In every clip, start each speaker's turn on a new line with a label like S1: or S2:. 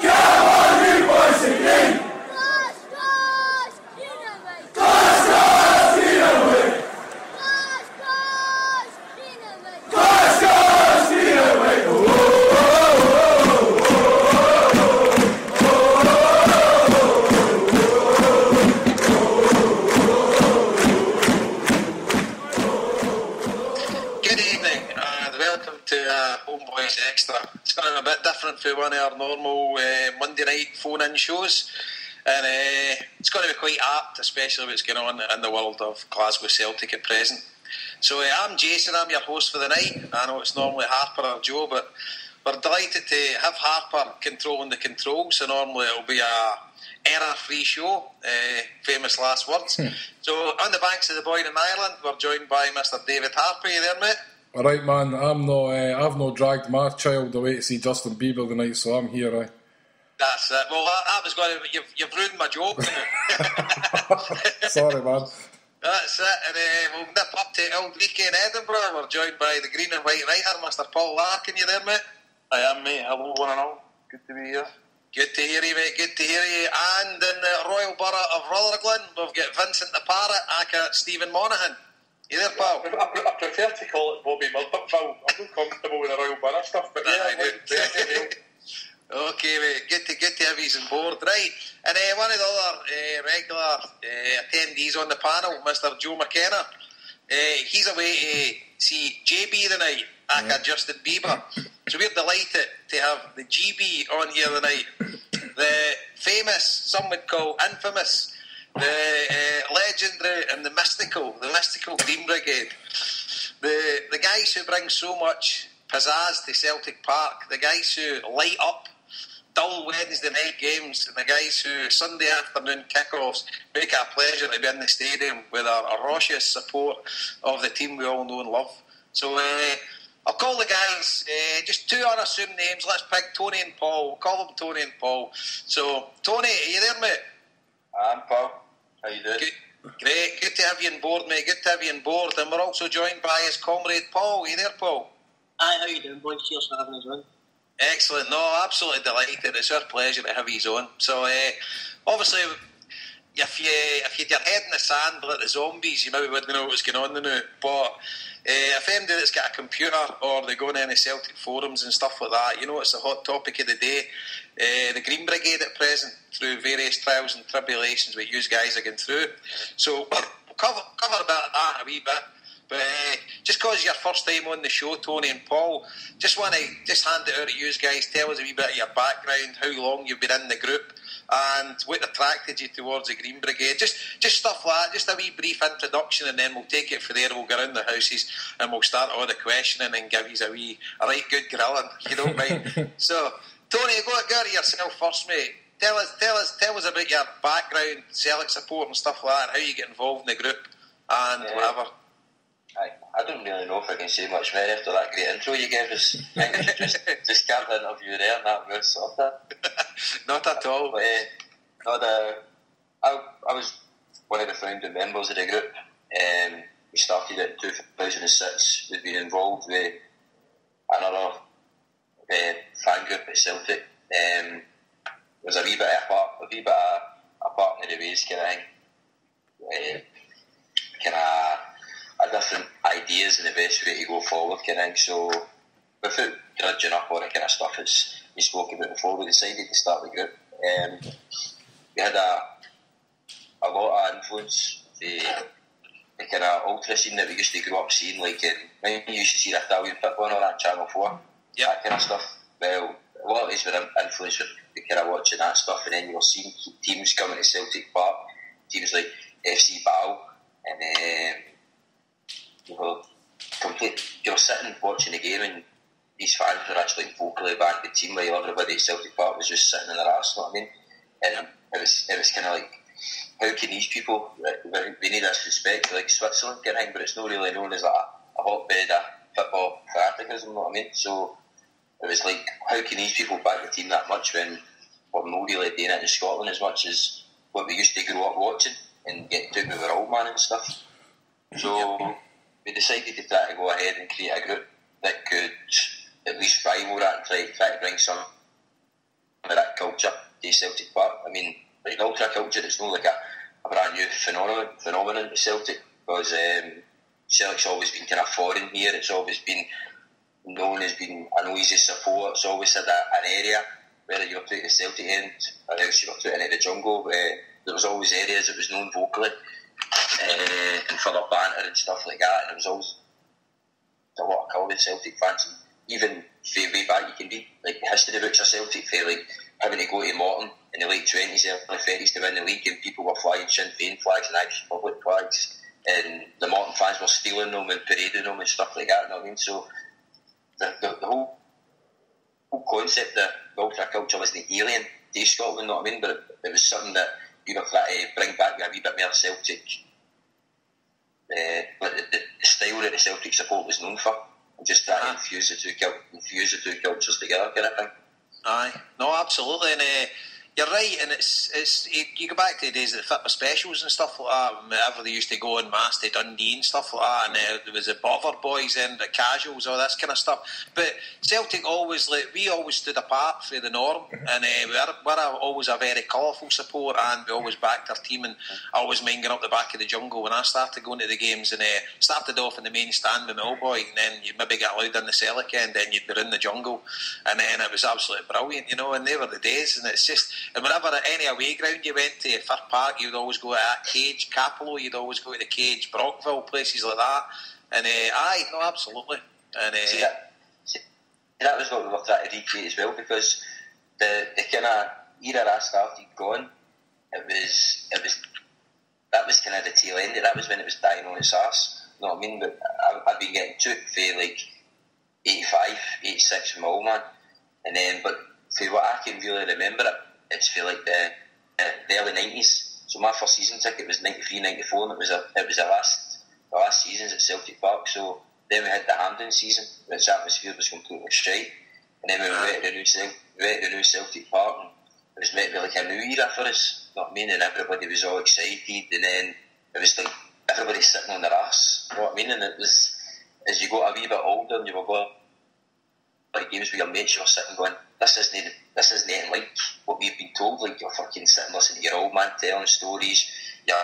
S1: Come on, you boys in green!
S2: HmBhoys Extra. It's going to be a bit different from one of our normal Monday night phone-in shows, and it's going to be quite apt, especially what's going on in the world of Glasgow Celtic at present. So I'm Jason, I'm your host for the night. I know it's normally Harper or Joe, but we're delighted to have Harper controlling the controls, so normally it'll be a error-free show, famous last words. So on the banks of the Boyne in Ireland, we're joined by Mr. David Harper. You there, mate?
S3: Alright, man, I've no dragged my child away to see Justin Bieber tonight, so I'm here, aye.
S2: That's it. Well, that was going to... You've ruined my joke.
S3: Sorry, man.
S2: That's it. And we'll nip up to Old Leaky in Edinburgh. We're joined by the Green and White writer, Mr. Paul Larkin. You there, mate?
S4: I am, mate. Hello, one and all. Good to be here.
S2: Good to hear you, mate. Good to hear you. And in the Royal Borough of Rotherglen, we've got Vincent the Parrot, aka Stephen Monaghan. You there, pal?
S4: I prefer to call it Bobby Murdoch, pal. I'm not comfortable with the Royal Borough stuff, but yeah,
S2: okay, mate. Good to have you on board, right? And one of the other regular attendees on the panel, Mr. Joe McKenna, he's away to see JB tonight, aka Justin Bieber. So we're delighted to have the GB on here tonight. The famous, some would call infamous, the legendary and the mystical Green Brigade. The guys who bring so much pizzazz to Celtic Park, the guys who light up dull Wednesday night games, and the guys who Sunday afternoon kickoffs make it a pleasure to be in the stadium with a raucous support of the team we all know and love. So I'll call the guys, just two unassumed names. Let's pick Tony and Paul. We'll call them Tony and Paul. So, Tony, are you there, mate?
S4: I'm Paul. How you doing?
S2: Great. Good to have you on board, mate. Good to have you on board. And we're also joined by his comrade, Paul. Are you there, Paul?
S5: Hi, how you doing, boys? Cheers for having us on.
S2: Excellent. No, absolutely delighted. It's our pleasure to have you on. So, obviously, if you had your head in the sand like the zombies, you maybe wouldn't know what was going on now. But if anybody that's got a computer or they go on any Celtic forums and stuff like that, you know it's a hot topic of the day. The Green Brigade at present, through various trials and tribulations what you guys are going through. So we'll cover a bit of that a wee bit. But just because your first time on the show, Tony and Paul, just want to hand it out to you guys. Tell us a wee bit of your background, how long you've been in the group, and what attracted you towards the Green Brigade. Just stuff like that, just a wee brief introduction, and then we'll take it from there. We'll go around the houses and we'll start all the questioning and give you a right good grilling, if you don't mind. So, Tony, go to yourself first, mate. Tell us about your background, Celtic support and stuff like that, and how you get involved in the group and whatever.
S6: I don't really know if I can say much more after that great intro you gave us. I think we should just start the interview there and that was sorted.
S2: Not at all.
S6: But, I was one of the founding members of the group. We started in 2006. We've been involved with another fan group at Celtic. It was a wee bit of a partner of the ways kind of thing. Different ideas and the best way to go forward kind of thing. So without dredging up all the kind of stuff as we spoke about before, we decided to start the group. We had a lot of influence. The kind of ultra scene that we used to grow up seeing, like when you used to see that Italian football on that Channel 4, that kind of stuff. Well, a lot of us were influenced with kind of watching that stuff, and then you were seeing teams coming to Celtic Park, teams like FC Ball, and you were sitting watching the game, and these fans were actually vocally back the team, while everybody at Celtic Park was just sitting in their arse, you know what I mean? And it was kind of like, how can these people, we need this respect for like Switzerland kind of thing, but it's not really known as like a hotbed of football fanaticism, you know what I mean? So it was like, how can these people back the team that much when we're not really doing it in Scotland as much as what we used to grow up watching and get down with our old man and stuff? So we decided to try to go ahead and create a group that could at least rival that and try to bring some of that culture to Celtic Park. I mean, like an ultra culture, it's not like a brand new phenomenon to Celtic, because Celtic's always been kind of foreign here. It's always been known as being a noisy support. It's always had an area, whether you're playing the Celtic end or else you were playing into the jungle, where there was always areas that was known vocally and for their banter and stuff like that, and there was always a lot of colour in Celtic fans. Even way back, you can read like the history books of Celtic, for like having to go to Morton in the late 20s, early 30s to win the league, and people were flying Sinn Féin flags and Irish Republic flags, and the Morton fans were stealing them and parading them and stuff like that. You know what I mean? So the whole concept that ultra culture wasn't alien to Scotland, you know what I mean? But it was something that we were trying to bring back with a wee bit more Celtic. But the style that the Celtic support was known for, just trying to infuse the two cultures together, kind of thing.
S2: Aye, no, absolutely, and you're right, and it's you go back to the days of the fitness specials and stuff like that, whenever they used to go en masse to Dundee and stuff like that, and there was the Bother boys and the casuals, all this kind of stuff. But Celtic always, we always stood apart from the norm, and we're always a very colourful support, and we always backed our team, and I always minding up the back of the jungle when I started going to the games, and started off in the main stand with Millboy, and then you'd maybe get allowed in the Celtic end, then you'd be in the jungle, and then it was absolutely brilliant, you know, and they were the days, and it's just. And whenever at any away ground you went to, Fir Park, you'd always go to that Cage, Capello, you'd always go to the Cage, Brockville, places like that. And aye, no, absolutely. And
S6: that was what we were trying to recreate as well, because the kind of era I started going, that was kind of the tail end. That was when it was dying on its arse. You know what I mean? But I've been getting took for like 85, 86 from old man, and then but. For what I can really remember, it's for like the early 90s. So my first season ticket was 93, 94, and it was the last seasons at Celtic Park. So then we had the Hampden season, which atmosphere was completely straight. And then we went to the new Celtic Park, and it was meant to be like a new era for us. You know what I mean? And everybody was all excited, and then it was like everybody sitting on their arse. You know what I mean? And it was, as you got a wee bit older, and you were going like games with your mates, you were sitting going, this isn't anything like what we've been told. Like, you're fucking sitting listening to your old man telling stories, your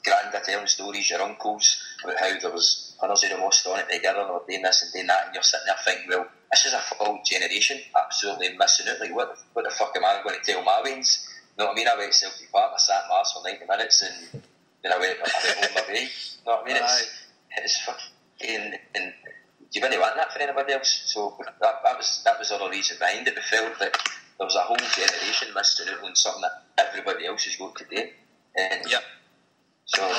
S6: granddad telling stories, your uncles, about how there was hundreds of them all on it together and they were doing this and doing that, and you're sitting there thinking, well, this is a full generation absolutely missing out. Like, what the fuck am I going to tell my wains? You know what I mean? I went to Celtic Park, I sat in my arse for 90 minutes, and then I went home my way. You know what I mean? It's fucking... And you wouldn't want that for anybody else. So that was all the reason behind it. We felt that there was a whole generation missing out on something that everybody else has got today. And so,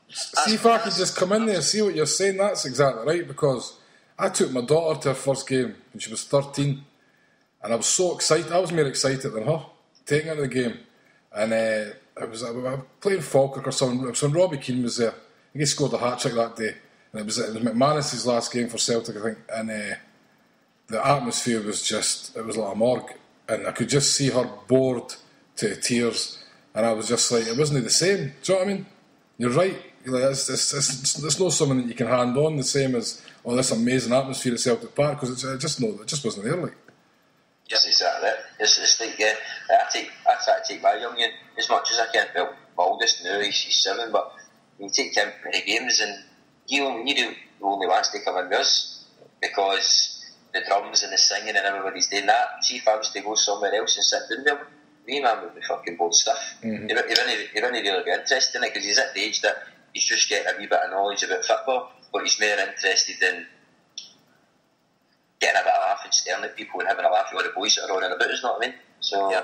S3: see if I could just come in there and see what you're saying. That's exactly right, because I took my daughter to her first game when she was 13, and I was so excited. I was more excited than her taking her to the game. And I was playing Falkirk or something. It was when Robbie Keane was there. He scored a hat-trick that day. And it was McManus's last game for Celtic, I think, and the atmosphere was just, it was like a morgue, and I could just see her bored to tears, and I was just like, it wasn't the same. Do you know what I mean? You're right. You're like, it's not something that you can hand on the same as this amazing atmosphere at Celtic Park, because it just wasn't there. Like,
S6: yes, exactly. It's like I try to take my youngin as much as I can. Well, my oldest now he's 7, but you take him to the games and. You the only ones to come in with us, because the drums and the singing and everybody's doing that. See, if I was to go somewhere else and sit down there, me man would be fucking bored stiff. Mm-hmm. He wouldn't really be interested in it, because he's at the age that he's just getting a wee bit of knowledge about football, but he's more interested in getting a bit of laugh and staring at people and having a laugh with all the boys that are running about, you know what I mean? So. Yeah.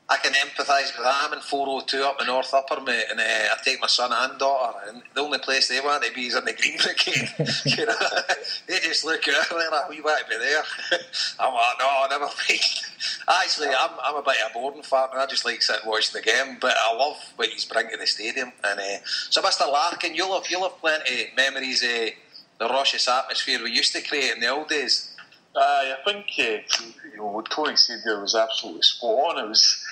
S6: I
S2: can empathise with that. I'm in 402 up in North Upper, mate, and I take my son and daughter, and the only place they want to be is in the Green Brigade. You know, they just look at it like, we want to be there. I'm like, no, I'll never be. Actually, I'm a bit of a boring fan, and I just like sitting watching the game, but I love what he's bringing to the stadium. And so, Mr. Larkin, you'll have plenty of memories of the raucous atmosphere we used to create in the old days.
S4: I think what Tony said there was absolutely spot on. It was,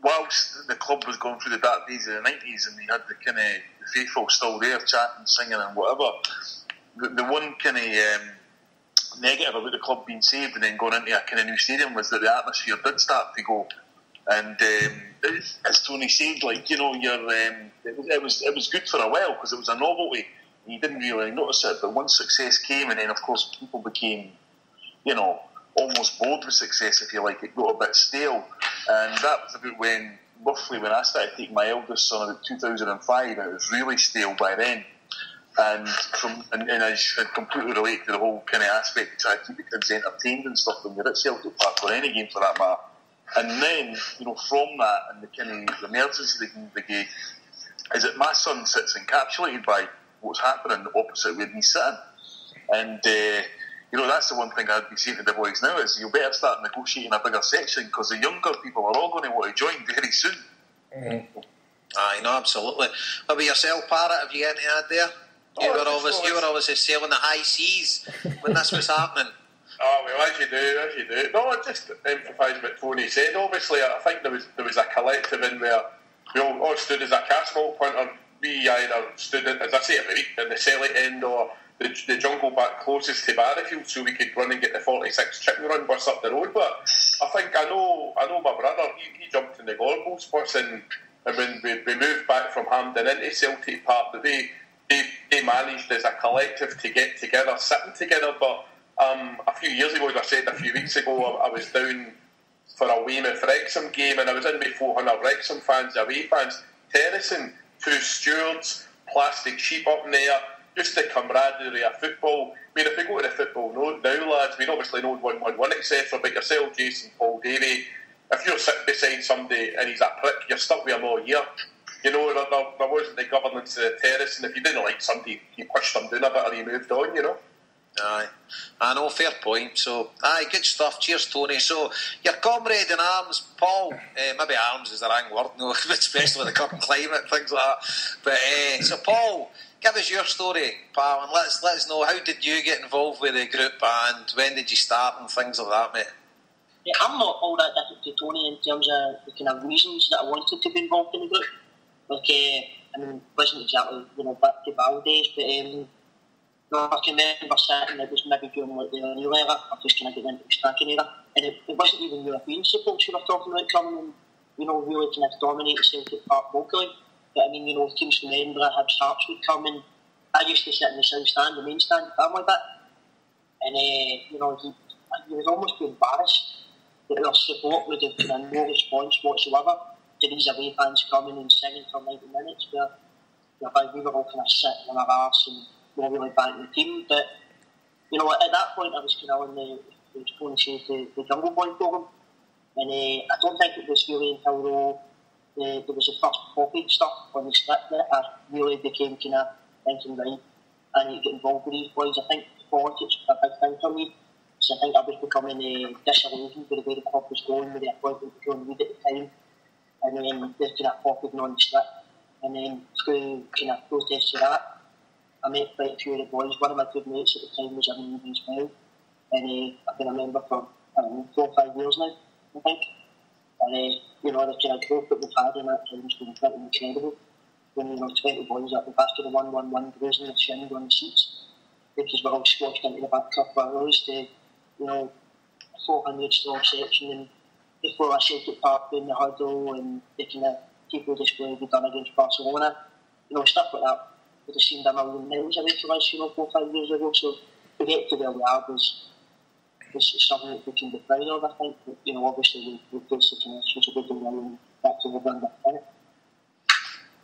S4: whilst the club was going through the dark days of the 90s and they had the kind of the faithful still there chatting, singing and whatever, the one kind of negative about the club being saved and then going into a kind of new stadium was that the atmosphere did start to go. And as Tony said, like, you know, it was good for a while because it was a novelty. You didn't really notice it, but once success came, and then of course people became, you know, almost bored with success, if you like. It got a bit stale, and that was about roughly when I started taking my eldest son, about 2005, and it was really stale by then. And I completely relate to the whole kind of aspect of trying to keep the kids entertained and stuff when you're at Celtic Park or any game for that matter. And then, you know, from that and the kind of the emergence of the Green Brigade is that my son sits encapsulated by what's happening opposite where he's sitting. And, you know, that's the one thing I'd be saying to the boys now is you better start negotiating a bigger section because the younger people are all going to want to join very soon.
S3: Mm-hmm.
S2: Aye, no, absolutely. What about yourself, Parrot? Have you got anything to add there? You were obviously sailing the high seas when this was happening.
S4: Oh, well, as you do. No, I just emphasise what Tony said. Obviously, I think there was a collective in where we all stood as a Castle pointer. We either stood, as I say, in the Celtic end or the jungle back closest to Barrowfield so we could run and get the 46 chicken run bus up the road. But I think I know my brother, he jumped in the goalpost and when we moved back from Hampden into Celtic Park, that they managed as a collective to get together, sitting together. But a few years ago, as I said a few weeks ago, I was down for a Weymouth Wrexham game and I was in with 400 Wrexham fans, away fans, terracing, 2 stewards, plastic sheep up in there, just the camaraderie of football. I mean, if we go to the football now, lads, we obviously know 1-1-1, etc. But yourself, Jason, Paul Davey, if you're sitting beside somebody and he's a prick, you're stuck with him all year. You know, there wasn't the governance of the terrace, and if you didn't like somebody, you pushed them down a bit or you moved on, you know.
S2: Aye, I know, fair point. So, aye, good stuff. Cheers, Tony. So, your comrade in arms, Paul, maybe arms is the wrong word, no, especially with the current climate, things like that. But, so Paul, give us your story, pal, and let us know, how did you get involved with the group and when did you start and things like that, mate?
S5: Yeah, I'm not all that different to Tony in terms of the kind of reasons that I wanted to be involved in the group. Like, I mean, it wasn't exactly, you know, back to Val days, but I can remember sitting, it was maybe during like the early era, I was kind of getting into the striking era, and it wasn't even European supports we were talking about coming and, you know, really kind of dominate Celtic Park locally. But I mean, you know, teams from Edinburgh, Hibs, Hearts would come, and I used to sit in the south stand, the main stand, family bit, and you know, he was almost embarrassed that our support would have kind of no response whatsoever to these away fans coming and singing for 90 minutes, where we were all kind of sitting on our arse and not really backing the team. But, you know, at that point I was kind of on the Jungle Boy programme, and I don't think it was really until there was the first popping stuff on the script that I really became kind of thinking, right, I need to get involved with these boys. I think politics was a big thing for me, so I think I was becoming disillusioned with the way the club was going, with the appointment of John Reid at the time, and then the kind of popping on the script, and then through kind of protests of that, I met quite a few of the boys. One of my good mates at the time was in as well, and I've been a member for 4 or 5 years now, I think. And you know, the kind of growth that we've had in that time has been pretty incredible. When, you know, 20 boys at the back of the 1-1-1 bruising the shin on the seats, because we're all squashed into the back cup of our to, you know, a 400 strong section, and before a Celtic Park in the huddle, and the kind of people display we've done against Barcelona, you know, stuff like that would have seemed a million miles away from us, you know, 4 or 5 years ago. So to get to where we are was something that we can be proud of, I think. But, you know, obviously we face the connections of the good and back to the run back in it.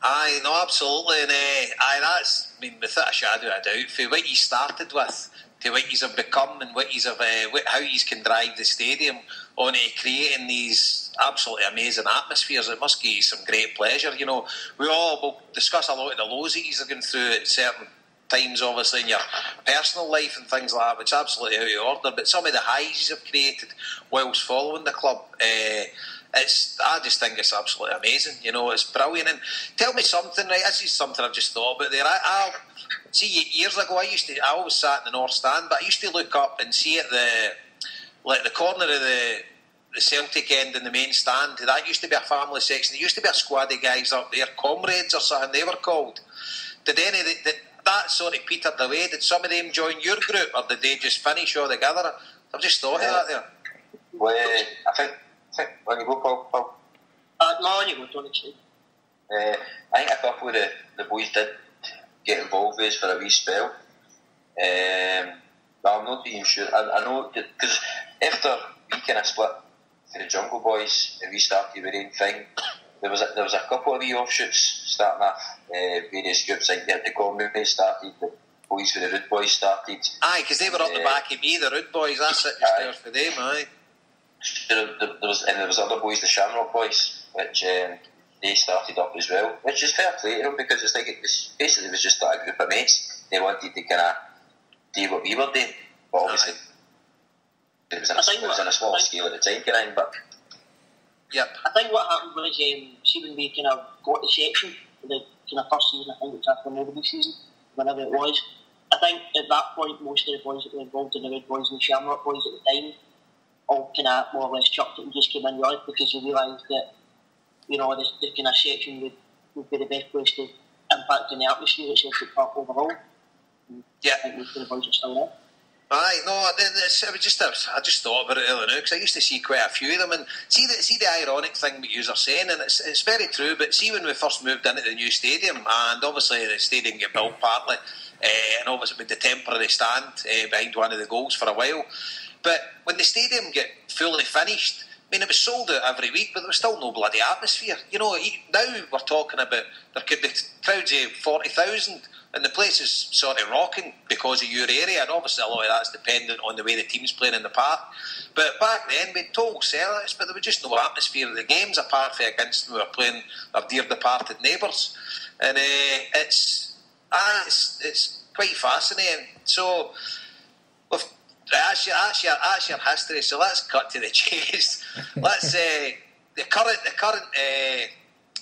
S2: Aye, no, absolutely, and that's, I mean, without a shadow of a doubt, for what you started with to what you have become and what you have, how you can drive the stadium on creating these absolutely amazing atmospheres. It must give you some great pleasure. You know, we all will discuss a lot of the lows that you're going through at certain times, obviously, in your personal life and things like that, which is absolutely out of order. But some of the highs you have created whilst following the club, I just think it's absolutely amazing. You know, it's brilliant. And tell me something, right? This is something I've just thought about there. I see, years ago, I always sat in the North Stand, but I used to look up and see at the corner of the Celtic end in the main stand. That used to be a family section. There used to be a squad of guys up there, comrades or something they were called. that sort of petered away? Did some of them join your group, or did they just finish all together? I've just thought of that there.
S6: Well, I think when you go, Paul.
S5: No, when you go, Tony.
S6: I think a couple of the boys did get involved with us for a wee spell. But I'm not being sure. I know that because after we kind of split for the Jungle Boys and we started our own thing, there was a couple of wee offshoots starting off various groups. Like the Community started, the boys for the Rude Boys started.
S2: Aye, because they were up the back of me, the Rude Boys. That's it, just there for them. Aye. There
S6: was other boys, the Shamrock Boys, which they started up as well, which is fair play to them because it's like it was just like a group of mates. They wanted to kind of do what we were doing, but obviously it was on a small scale at the time, kind of. But
S2: yep.
S5: I think what happened was, see, when we kind of got the section for the kind of first season, I think it was after the Nobody season, whenever it was. I think at that point, most of the boys that were involved in the Red Boys and the Shamrock Boys at the time all kind of more or less chucked it and just came in yard because they realised that, you know, this kind of section would be the best place to impact on the atmosphere at Celtic Park overall.
S2: Yeah.
S5: I think most of the boys are still there.
S2: Aye, no, I just thought about it earlier now because I used to see quite a few of them and see the ironic thing that you are saying, and it's very true. But see, when we first moved into the new stadium, and obviously the stadium got built partly, and obviously with the temporary stand behind one of the goals for a while. But when the stadium got fully finished, I mean, it was sold out every week, but there was still no bloody atmosphere. You know, now we're talking about there could be crowds of 40,000. And the place is sort of rocking because of your area, and obviously a lot of that's dependent on the way the team's playing in the park. But back then, we had total sellouts, but there was just no atmosphere of the games apart from against them. We were playing our dear departed neighbours. And it's quite fascinating. So, that's your history, so let's cut to the chase. Let's the current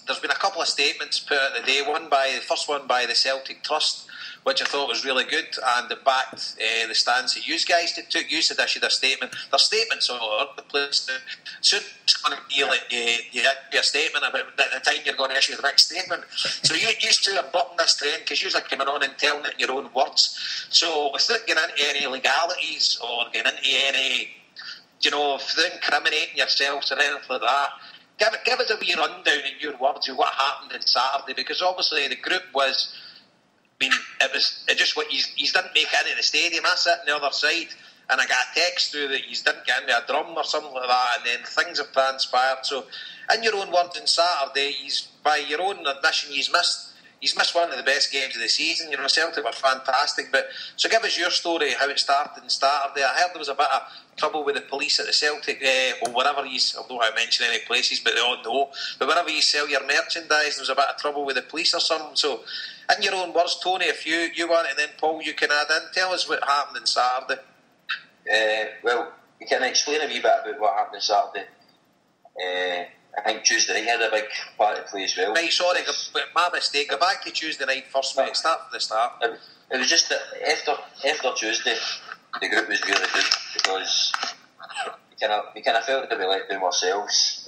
S2: there's been a couple of statements put out today. The first one by the Celtic Trust, which I thought was really good, and it backed the stance that you guys took. You said I should have a statement. Their statements all over the place. So it's going to be like you be a statement about the time you're going to issue the next statement. So you used to have buttoned this train because you're coming on and telling it in your own words. So without getting into any legalities or getting into any, without incriminating yourselves or anything like that, Give us a wee rundown in your words of what happened on Saturday, because obviously the group was, it just what you didn't make it into the stadium. I sat on the other side and I got a text through that you didn't get into a drum or something like that, and then things have transpired. So, in your own words on Saturday, by your own admission, he's missed one of the best games of the season. Celtic were fantastic, but so give us your story, how it started on Saturday. I heard there was a bit of trouble with the police at the Celtic, or wherever I don't want to mention any places, but they all know. But whenever you sell your merchandise, there was a bit of trouble with the police or something. So, in your own words, Tony, if you want it, and then Paul, you can add in. Tell us what happened on Saturday.
S6: Well, we can explain a wee bit about what happened on Saturday. I think Tuesday night had a big part to play as well.
S2: Right, sorry, my mistake. Go back to Tuesday night first, mate. Start from the start.
S6: It was just that after Tuesday, the group was really good because we kind of felt that we let down ourselves.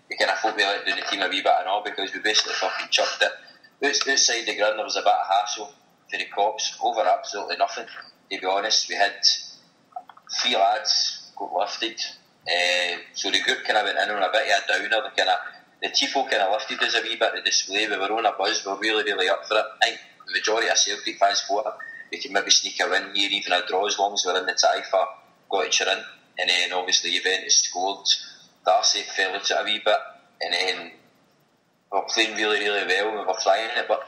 S6: We kind of thought we let down the team a wee bit and all because we basically fucking chucked it. Outside the ground, there was a bit of hassle for the cops over absolutely nothing. To be honest, we had 3 lads got lifted. So the group kind of went in on a bit of a downer. The tifo kind of lifted us a wee bit to display. We were on a buzz. We were really, really up for it. I think the majority of Celtic fans thought we could maybe sneak a win here, even a draw, as long as we were in the tie for got each other in. And then obviously Juventus scored. Darcy fell into it a wee bit, and then we were playing really, really well. We were trying it, but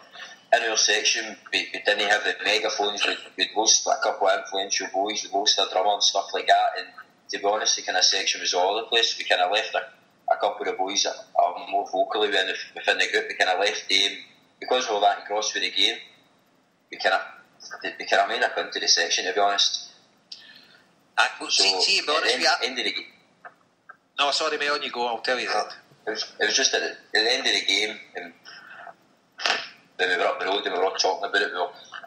S6: in our section we didn't have the megaphones. We'd lost a couple of influential boys. We lost a drummer and stuff like that. And to be honest, the kind of section was all over the place. We kind of left a couple of boys that are more vocally within the group. We kind of left them because we were that engrossed with the game. We kind of made a punt to the section, to be honest.
S2: See, to be honest,
S6: end of the game.
S2: No, sorry, mate, on you go. I'll tell you that.
S6: It was just at the end of the game, and when we were up the road and we were all talking about it.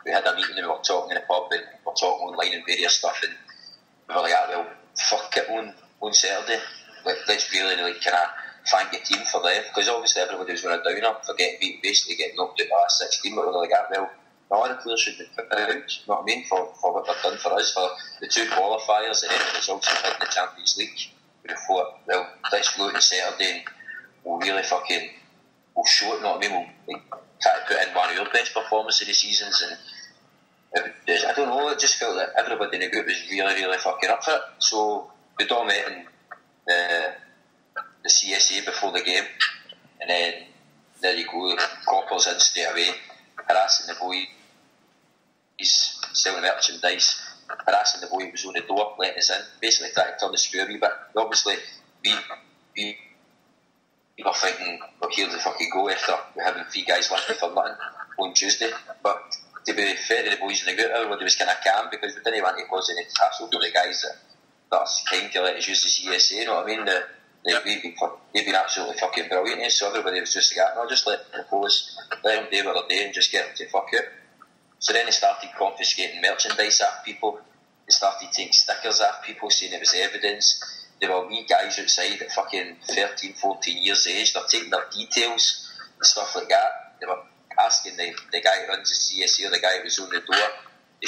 S6: We had a meeting and we were talking in the pub and we were talking online and various stuff, and we were like, well, fuck it, on Saturday. Let's really kind of thank the team for that, because obviously everybody was going to down up for basically getting knocked out by 16, but we were like, well, all the players should be proud, you know what I mean, for what they've done for us, for the 2 qualifiers and then the results of winning the Champions League. We thought, well, let's go out on Saturday and we'll really fucking, we'll show it, you know what I mean, we'll try to put in one of our best performances of the seasons, and I don't know, it just felt that everybody in the group was really fucking up for it. So we dominated the CSA before the game, and then there you go, Coppers in straight away, harassing the boys, selling merchandise, harassing the boy who was on the door, letting us in, basically trying to turn the screw a wee bit. Obviously, we were thinking, well, here the fucking go after we having 3 guys left for nothing on Tuesday. But to be fair to the boys in the group, everybody was kind of calm because we didn't want to cause any hassle for the guys that are kind to let us use the CSA, you know what I mean? They've been absolutely fucking brilliant, so everybody was just like, no, just let them propose, let them do what they're doing, just get them to fuck it. So then they started confiscating merchandise off people, they started taking stickers off people saying it was evidence. There were wee guys outside at fucking 13, 14 years of age, they're taking their details and stuff like that. They were asking the guy who runs the CSA, or the guy who was on the door, they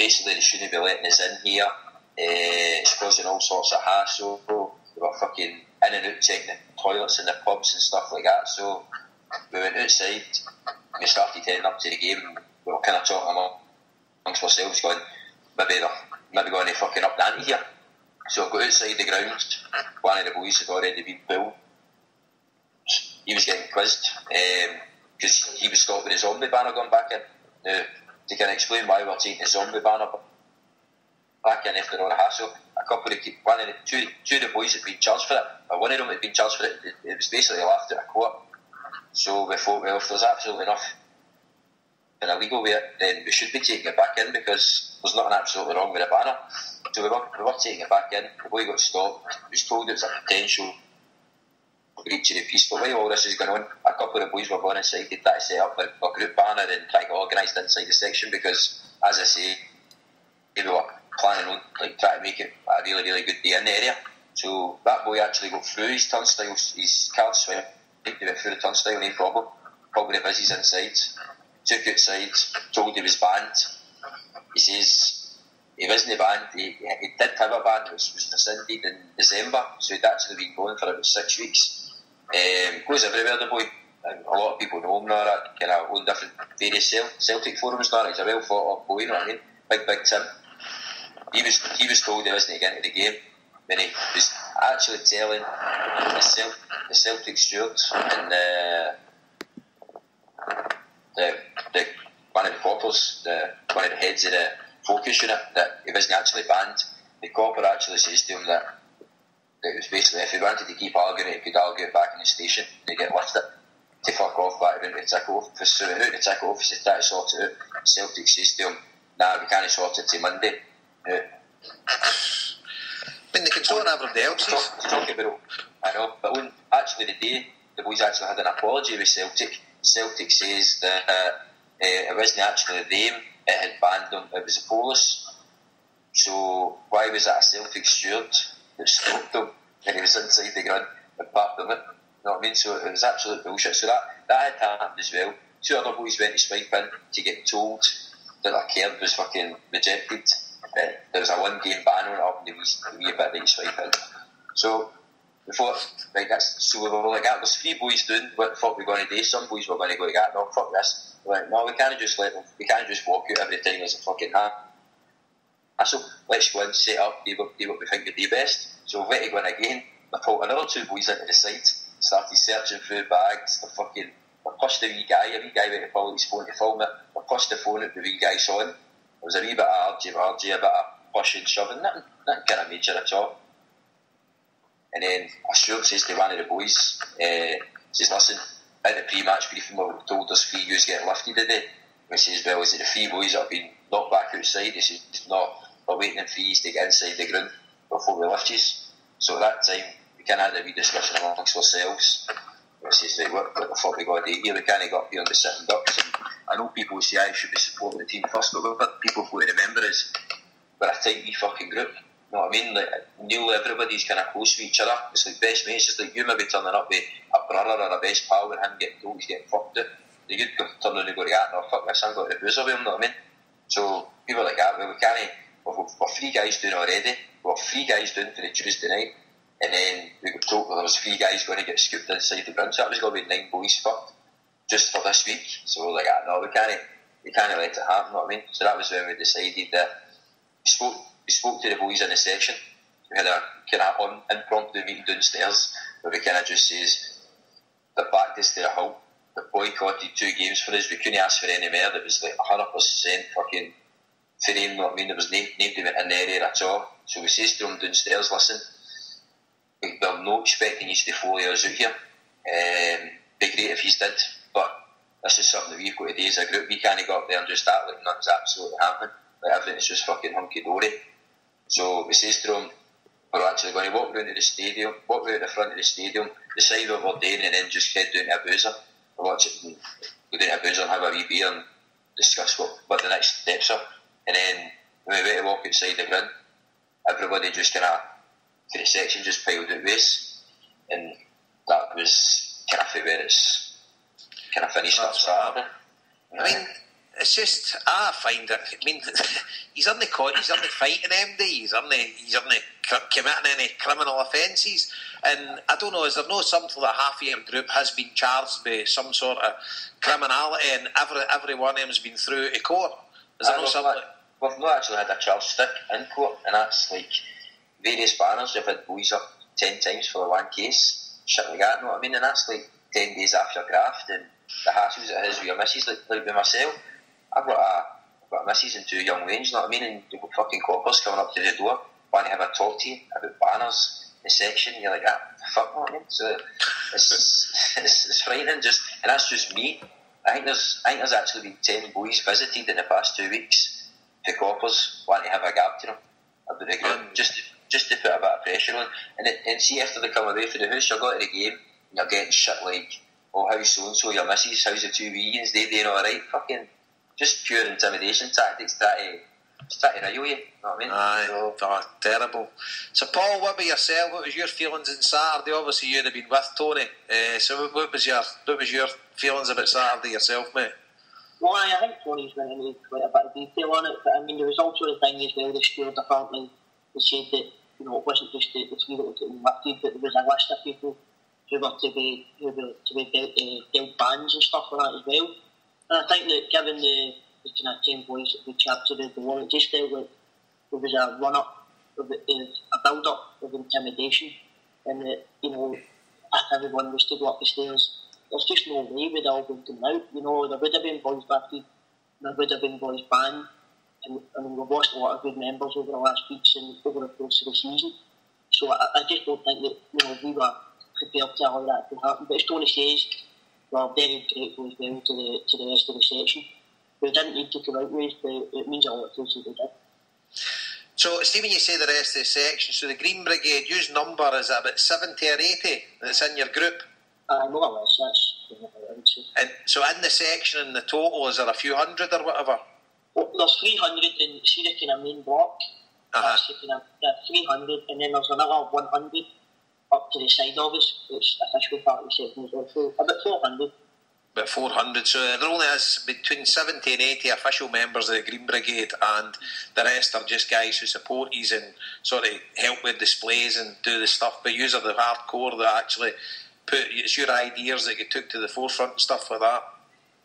S6: shouldn't be letting us in here. It's causing all sorts of hassle. They were fucking in and out checking the toilets in the pubs and stuff like that. So we went outside, we started heading up to the game, and we were kind of talking amongst ourselves, going, maybe going to fucking up the ante here. So I got outside the ground, one of the boys had already been pulled. He was getting quizzed because he was stopped with his zombie banner going back in. Now, to kind of explain why we're taking the zombie banner back in after all the hassle, two of the boys had been charged for it, or one of them had been charged for it. It was basically left out of court. So we thought, well, if there's absolutely enough and illegal with it, then we should be taking it back in because there's nothing absolutely wrong with the banner. So we were taking it back in. The boy got stopped. He was told it was a potential breach of the peace. But while all this is going on, a couple of the boys were going inside to try to set up a group banner and try to organise inside the section because, as I say, we were planning on trying to make it a really good day in the area. So that boy actually got through his turnstile, his card swipe. He went through the turnstile, no problem. Probably the busies inside. Took outside, told he was banned. He says he wasn't banned. He did have a ban, which was rescinded in December, so he'd actually been going for about 6 weeks. Goes everywhere, the boy. And a lot of people know him now, kind of on different various Celtic forums now. He's a well thought of boy, you know what I mean? Big Tim. He was told he wasn't getting into the game, when he was actually telling the Celtic steward and the one of the coppers, one of the heads of the focus unit, that he wasn't actually banned. The copper actually says to him that it was basically, if he wanted to keep arguing, he could argue it back in the station and get lifted to fuck off back into the tick office. So out the tick office, he tried to sort it out. Celtic says to him, nah, we can't sort it till Monday. I
S2: mean, they can sort everybody else's.
S6: Talking about, I know, but when actually the day the boys actually had an apology with Celtic, Celtic says that it wasn't actually them, it had banned them, it was the police. So why was that a Celtic steward that stopped him when he was inside the ground and parked him in? You know what I mean? So it was absolute bullshit. So that had happened as well. 2 other boys went to swipe in to get told that their card was fucking rejected. There was a 1-game ban on it up in the wee bit that swipe in. So we thought, right, so we were like, there's 3 boys doing what the fuck we're going to do. Some boys were going to go like that, no, fuck this. We're like, no, we can't just walk out every time there's a fucking hassle. Let's go and set up, do what we think would be best. So we went to go in again. We pulled another 2 boys into the site, started searching through bags. We pushed the wee guy went to pull his phone to film it. We pushed the phone out, the wee guy saw him. There was a wee bit of RG, a bit of pushing, shoving, nothing kind of major at all. And then a steward says to one of the boys, says, listen, at the pre-match briefing we were told there's 3 yous getting lifted today. And he says, well, is it the 3 boys that have been knocked back outside? He says, no, we're waiting for yous to get inside the ground before we lift yous. So at that time, we kind of had a wee discussion amongst ourselves. And he says, right, what the fuck we got to do here? We kind of got up here on the sitting ducks. And I know people say I should be supporting the team first, but what people have got to remember is we're a tight wee fucking group. You know what I mean? Like, everybody's kind of close to each other. It's like best mates. It's like you maybe turning up with a brother or a best pal and him getting told he's getting fucked out. the you'd turn around and go to that, no, fuck this, I'm going to the boozer with him, know what I mean? So, people like that, well, we can't, we've 3 guys doing already, we've 3 guys doing for the Tuesday night, and then we got told there was 3 guys going to get scooped inside the ground, so that was going to be 9 boys fucked, just for this week. So we're like, no, we can't let it happen, know what I mean? So that was when we decided that we spoke to the boys in the section. We had a kind of impromptu meeting downstairs where we kind of just says, they backed us to the hill, they boycotted 2 games for us, we couldn't ask for any more, that was like 100% fucking for them, know what I mean? There was nobody went in there at all. So we says to them downstairs, listen, we're not expecting you to follow us out here. Be great if you did, but this is something that we've got to do as a group. We can't go up there and just act like nothing's absolutely happening, like everything's just fucking hunky-dory. So we says to them, we're actually going to walk round to the stadium, walk round to the front of the stadium, decide what we're doing, and then just head down to a boozer. Go down to a boozer and have a wee beer and discuss what the next steps are. And then when we went to walk outside the ground, everybody just kind of, for the section, just piled out waste. And that was kind of where it's kind of finished up Saturday.
S2: I mean, it's just, I find it, I mean, he's on the fighting MD, he's on the committing any criminal offences, and I don't know, is there no something that half of your group has been charged with some sort of criminality, and every one of them has been through a court? Is there no something?
S6: We've not actually had a charge stick in court, and that's like various banners. We've had boys up 10 times for one case, shit like that, you know what I mean? And that's like 10 days after your graft, and the hassles it is with your missus, like with myself. I've got a missus and 2 young lanes, you know what I mean? And you've got fucking coppers coming up to the door, want to have a talk to you about banners, the section, and you're like, fuck, you know what I mean? So it's frightening, just, and that's just me. I think there's actually been 10 boys visited in the past 2 weeks. The coppers want to have a gap to them about the group, just to put a bit of pressure on. And see, after they come away from the house, you're going to the game, and you're getting shit like, oh, how's so-and-so, your missus, how's the 2 vegans, they doing alright? Fucking, just pure intimidation tactics, try to rile you, know what I mean?
S2: Aye, terrible. So Paul, what about yourself? What was your feelings on Saturday? Obviously you'd have been with Tony, so what was your feelings about Saturday yourself, mate?
S5: Well, I think Tony's went into quite a bit of detail on it, but I mean, there was also the thing as well, they scored apparently, they said that, you know, it wasn't just the 3 that were getting lifted, but there was a list of people who were to be dealt bans and stuff like that as well. And I think that given the kind of 10 boys that we captured the war, it just felt like there was a run-up, a build-up of intimidation, and that, you know, if everyone was to go up the stairs, there's just no way we'd all been come out. You know, there would have been boys lifted, there would have been boys banned, and we've lost a lot of good members over the last weeks and over the course of the season. So I just don't think that, you know, we were prepared to allow that to happen. But as Tony says, we're very grateful as well to the rest of the section. We didn't need to come out with, but it means a lot to us that we did.
S2: So, Stephen, you say the rest of the section, so the Green Brigade, whose number is it, about 70 or 80 that's in your group?
S5: More or less, that's what I would say.
S2: And so in the section, in the total, is there a few hundred or whatever?
S5: Well, there's 300 in, see the kind of main block, that's the kind of 300, and then there's another 100 up to the side of us, which officially part of the section as well, so about 400.
S2: About 400, so there only is between 70 and 80 official members of the Green Brigade, and the rest are just guys who support you and sort of help with displays and do the stuff, but you are the hardcore that actually it's your ideas that you took to the forefront and stuff like that.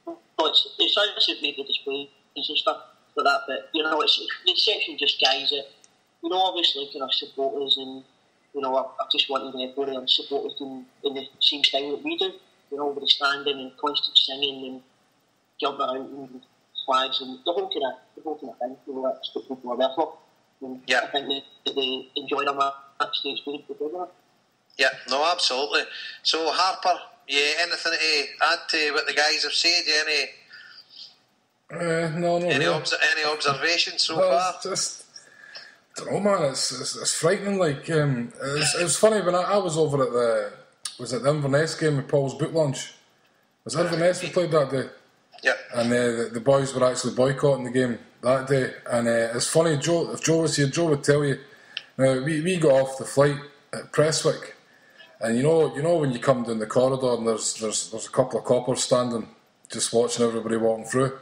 S5: Well, it's obviously made the displays and stuff like that, but, you know, it's the section just guys that, you know, obviously kind of support us, and, you know, I just wanted everybody to support us in the same style that we do, you know, with the standing and constant singing and jumping around and flags and the whole kind of thing, you know, that's what people are there for. And I think that they enjoy them at stage experience together.
S2: Yeah, no, absolutely. So, Harper, anything to add to what the guys have said?
S3: No,
S2: any
S3: really.
S2: Any observations so far?
S3: Just, I don't know, man. It's frightening. Like, it was funny when I was over at the Inverness game with Paul's boot launch. Was Inverness we played that day?
S2: Yeah.
S3: And the boys were actually boycotting the game that day. And it's funny, if Joe was here, Joe would tell you. We got off the flight at Prestwick. And you know when you come down the corridor and there's a couple of coppers standing just watching everybody walking through,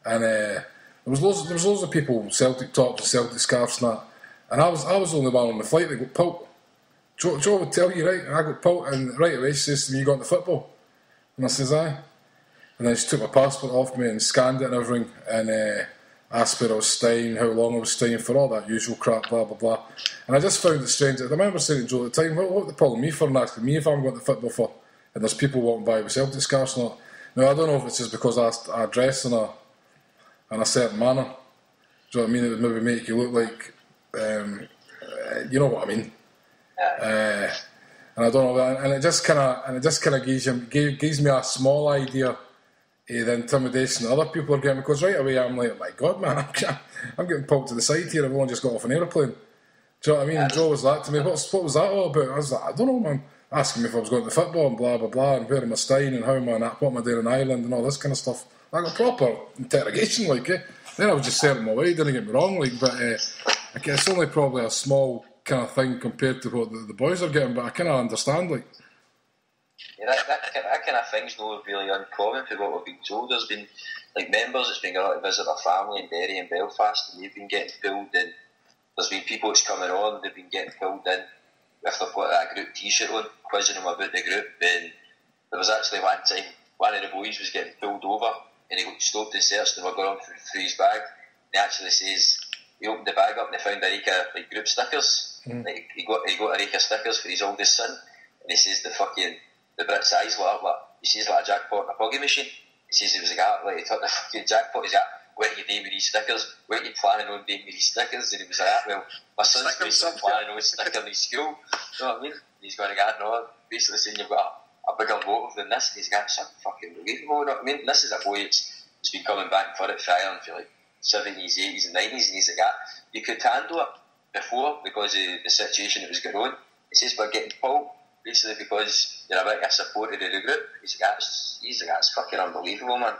S3: and there was loads of people, Celtic tops and Celtic scarves and that, and I was the only one on the flight that got pult. Joe would tell you, right? I got pult, and right away she says to me, "You got into football?" And I says, "Aye." And then she took my passport off me and scanned it and everything, and asked where I was staying, how long I was staying for, all that usual crap, blah blah blah. And I just found it strange. I remember saying to Joe at the time, "What the pulling me for and asking me if I'm going to football for?" And there's people walking by with Celtic scarves and all. Now I don't know if it's just because I dress in a certain manner. Do you know what I mean? It would maybe make you look like, you know what I mean. And I don't know, and it just kind of gives me a small idea of the intimidation that other people are getting, because right away I'm like, oh my God, man, I'm getting pulled to the side here. I've only just got off an aeroplane. Do you know what I mean? And Joe was like to me, what was that all about? I was like, I don't know, man. Asking me if I was going to football and blah blah blah, and where am I staying and what am I doing in Ireland and all this kind of stuff. Like a proper interrogation, like. Then I was just setting my way. Didn't get me wrong, like, but it's only probably a small kind of thing compared to what the boys are getting. But I kind of understand, like.
S6: Yeah, that kind of thing's not really uncommon for what we've been told. There's been like members that's been going to visit their family in Derry and Belfast, and they've been getting pulled in. There's been people that's coming on, they've been getting pulled in if they've got that group T-shirt on, quizzing them about the group. And there was actually one time one of the boys was getting pulled over, and he got stopped and searched, and we're going through his bag. And he actually says he opened the bag up and they found a rake of like group stickers. Like, he got a rake of stickers for his oldest son, and he says the Brit's eyes lit up, like, he says like a jackpot in a pocket machine. He says he was a guy, like, he took the fucking jackpot. He's like, where are you doing with these stickers? Where are you planning on doing with these stickers? And he was like, well, my son's basically planning on sticking in his school. You know what I mean? He's going to get no, basically saying you've got a bigger motive than this. And he's got something fucking believable. You know what I mean? This is a boy that's been coming back for it for Ireland for like 70s, 80s and 90s, and he's like, you could handle it before because of the situation that was going on. He says, but getting pulled basically because you're a bit of a supporter of the group. He's like, it's fucking unbelievable, man.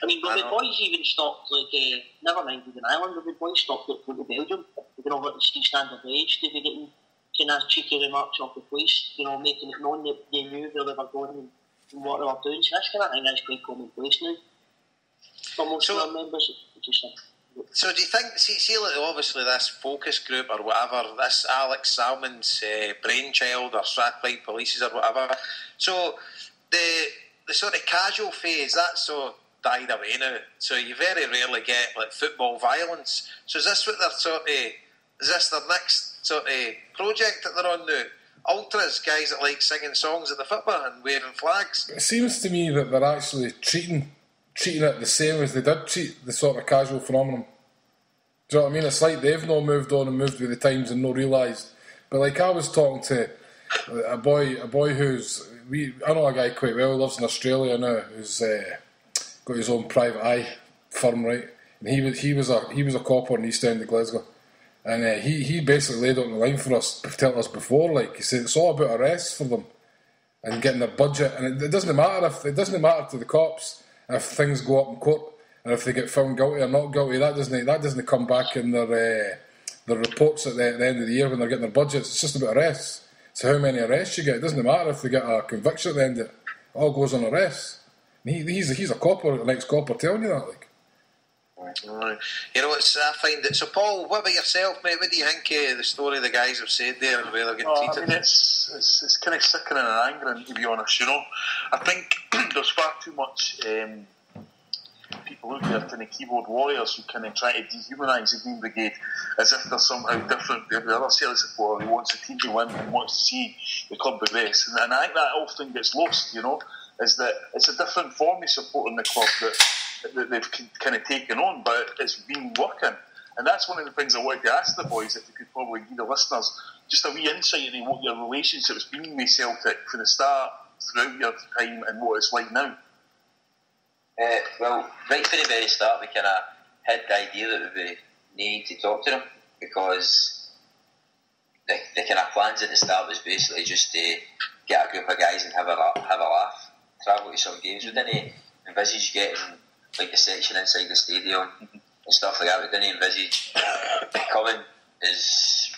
S5: I mean, but the boys even stopped, like, never mind even Ireland, but the boys stopped at going to Belgium. You know, what the ski standard age, they were getting kind of cheeky remarks off the police, you know, making it known that they knew where they were going and what they were doing. So that's kind of thing that's quite commonplace now. For most of our members, it's just
S2: so do you think, see like obviously this focus group or whatever, this Alex Salmon's brainchild or Strathclyde Polices or whatever, so the sort of casual phase, that's so died away now, so you very rarely get like football violence. So is this what is this their next sort of project that they're on now? Ultras, guys that like singing songs at the football and waving flags?
S3: It seems to me that they're actually treating it the same as they did treat the sort of casual phenomenon. Do you know what I mean? It's like they've not moved on and moved with the times and not realised. But like I was talking to a boy who's I know a guy quite well who lives in Australia now, who's got his own private eye firm, right? And he was a copper in East End of Glasgow, and he basically laid out on the line for us, telling us before, like he said, it's all about arrests for them and getting their budget, and it doesn't matter to the cops if things go up in court and if they get found guilty or not guilty. That doesn't come back in their reports at the end of the year when they're getting their budgets. It's just about arrests. So how many arrests you get, it doesn't matter if they get a conviction at the end of it. It all goes on arrests. He's a copper, an ex-copper, telling you that, like.
S2: You know, I find it. So, Paul, what about yourself, mate? What do you think of the story the guys have said there and the way they're getting treated?
S7: I mean, it's kind of sickening and angering, to be honest. You know, I think there's far too much people out there, kind of keyboard warriors, who kind of try to dehumanise the Green Brigade as if they're somehow different to every other Celtic supporter who wants the team to win and wants to see the club progress. And I think that often gets lost. You know, is that it's a different form of supporting the club that they've kind of taken on, but it's been working. And that's one of the things I wanted to ask the boys, if they could probably give the listeners just a wee insight into what your relationship has been with Celtic from the start, throughout your time, and what it's like now.
S6: Well, right from the very start, we kind of had the idea that we need to talk to them, because the kind of plans at the start was basically just to get a group of guys and have a laugh, travel to some games. We didn't envisage getting like a section inside the stadium and stuff like that. We didn't envisage coming as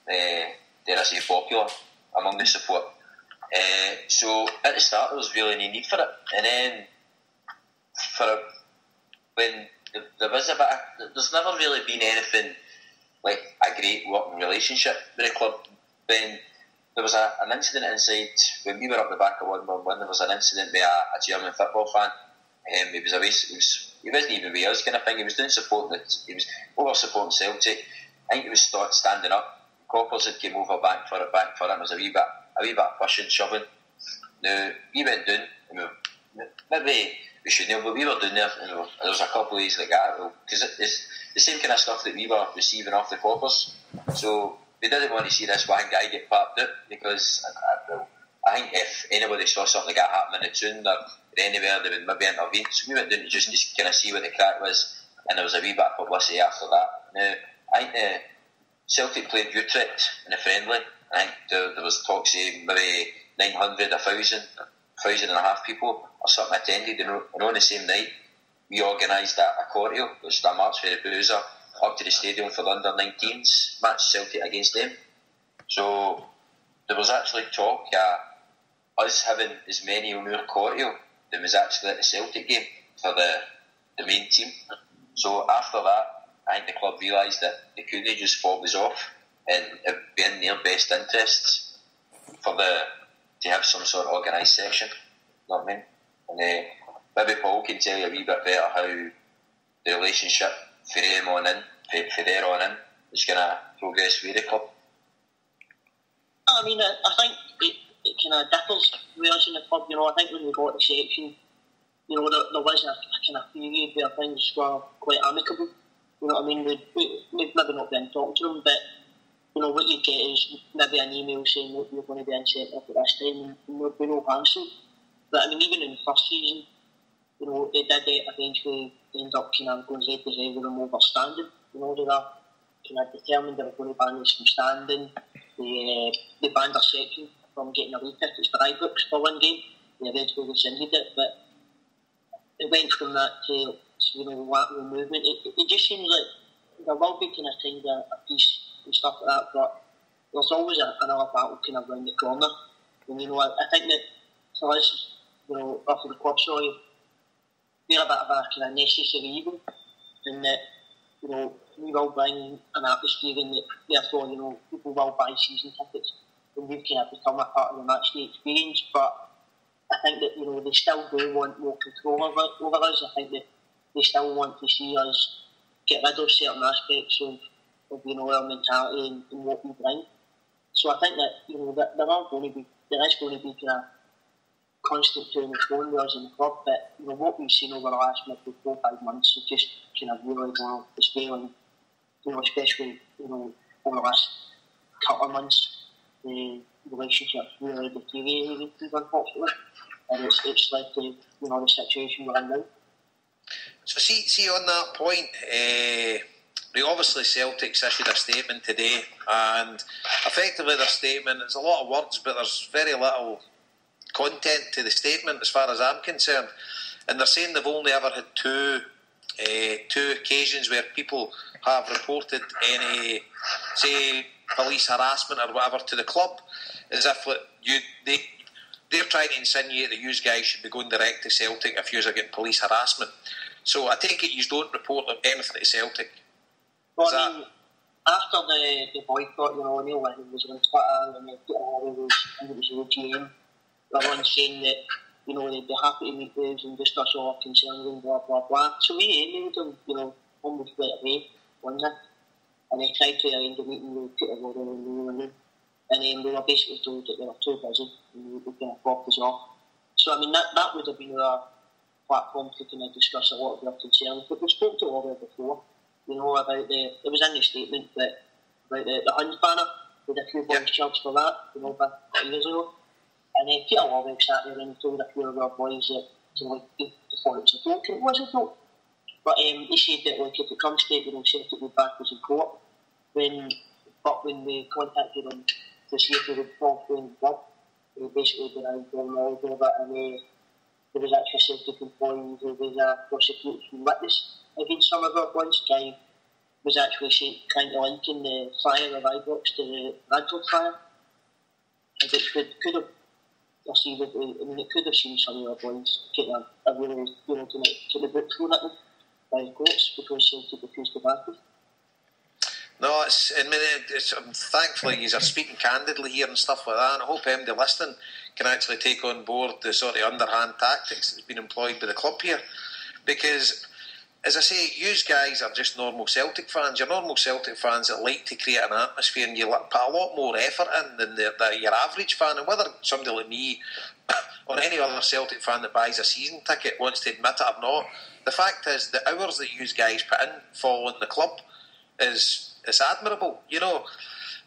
S6: dare I say popular among the support. So at the start there was really no need for it, and then when there was a bit of, there's never really been anything like a great working relationship with the club. When there was an incident inside, when we were up the back of 1-1-1, there was an incident with a German football fan. He wasn't even with us kind of thing. He was doing supporting he was over supporting Celtic. I think he was standing up. Coppers had came over back for it. There was a wee bit of pushing, shoving. Now we went down. Maybe we shouldn't have, but we were down there, and there was a couple of days like that. Because it's the same kind of stuff that we were receiving off the Coppers. So we didn't want to see this one guy get popped out, because I think if anybody saw something like that happening in the tune or anywhere, they would maybe intervene. So we went down just to kind of see what the crack was, and there was a wee bit of publicity after that. Now, I think Celtic played Utrecht in a friendly. I think there was talks of maybe 900, 1,000 and a half people or something attended, and on the same night we organised a cordial, which was a march for the Boozer, up to the stadium for the under-19s match, Celtic against them. So there was actually talk us having as many on our cordial than was actually at the Celtic game for the main team. So after that, I think the club realised that they couldn't just fob us off, and it would be in their best interests to have some sort of organised section. You know what I mean? And maybe Paul can tell you a wee bit better how the relationship for them on in, for there on in, is going to progress with the club.
S5: I mean, I think it kind of differs with us in the club. You know, I think when we got the section, you know, there was a kind of period where things were quite amicable. You know what I mean? We've maybe not been talking to them, but you know, what you get is maybe an email saying that you're going to be in centre at this time, and there'll be no answer. But I mean, even in the first season, you know, they did eventually end up kind of going head to head with them over standing. You know, they were kind of determined they were going to ban us from standing. They banned our section from getting away tickets for Ibrox for one game. They eventually rescinded it, but it went from that to you know, the movement. It just seems like there will be kind of kind of a peace and stuff like that, but there's always another battle kind of around the corner. And you know, I think that for us, you know, after the club story, we're a bit of a kind of necessary evil, in that, you know, we will bring an atmosphere in that, therefore, you know, people will buy season tickets, and we've kind of become a part of the match day experience. But I think that, you know, they still do want more control over us. I think that they still want to see us get rid of certain aspects of you know, our mentality and what we bring. So I think that, you know, that there is going to be kind of constant to and fro with us in the club, but you know, what we've seen over the last maybe 4 or 5 months is just kind of really well displaying, you know, especially, you know, over the last couple of months, the relationship really deteriorated, unfortunately, and it's led to, you know, the situation we're in now.
S2: So see on that point, obviously Celtic's issued a statement today, and effectively their statement, it's a lot of words, but there's very little content to the statement as far as I'm concerned. And they're saying they've only ever had two occasions where people have reported any, say, police harassment or whatever to the club, as if they're trying to insinuate that you guys should be going direct to Celtic if you are getting police harassment. So I take it you don't report anything to Celtic.
S5: Well, I mean, after the boycott, you know, Neil Lennon was on Twitter, and it was the GM, everyone saying that, you know, they'd be happy to meet with us and discuss all our concerns and blah blah blah. So we emailed them, you know, almost right away one night, and they tried to arrange a meeting with Peter Warren and Neil Lennon, and then we were basically told that they were too busy and we kind of blocked us off. So I mean, that would have been our platform to kind of discuss a lot of their concerns. But we spoke to Oliver before, you know, about it was in the statement that about the Huns banner, with a few boys charged for that, you know, back years ago. And then Peter Warwick sat there and told a few of our boys that, you know, they thought it was a joke, and it was a joke. But he said that, like, if it comes to it, you know, Celtic would back us in court. But when we contacted him to see if he would fall through in the club, he basically denied all knowledge of it, and there was actually a Celtic employee who was a prosecution witness against some of our boys. Guy was actually trying to link in the fire of Ibrox to the Radford fire, which could have I see that it could have seen some of the boys getting a really, to the book thrown at them by courts because Celtic refused to back them.
S2: No, thankfully you are speaking candidly here and stuff like that, and I hope MD listening can actually take on board the sort of underhand tactics that's been employed by the club here, because as I say, you guys are just normal Celtic fans. You're normal Celtic fans that like to create an atmosphere, and you put a lot more effort in than your average fan. And whether somebody like me or any other Celtic fan that buys a season ticket wants to admit it or not, the fact is the hours that you guys put in following the club is admirable,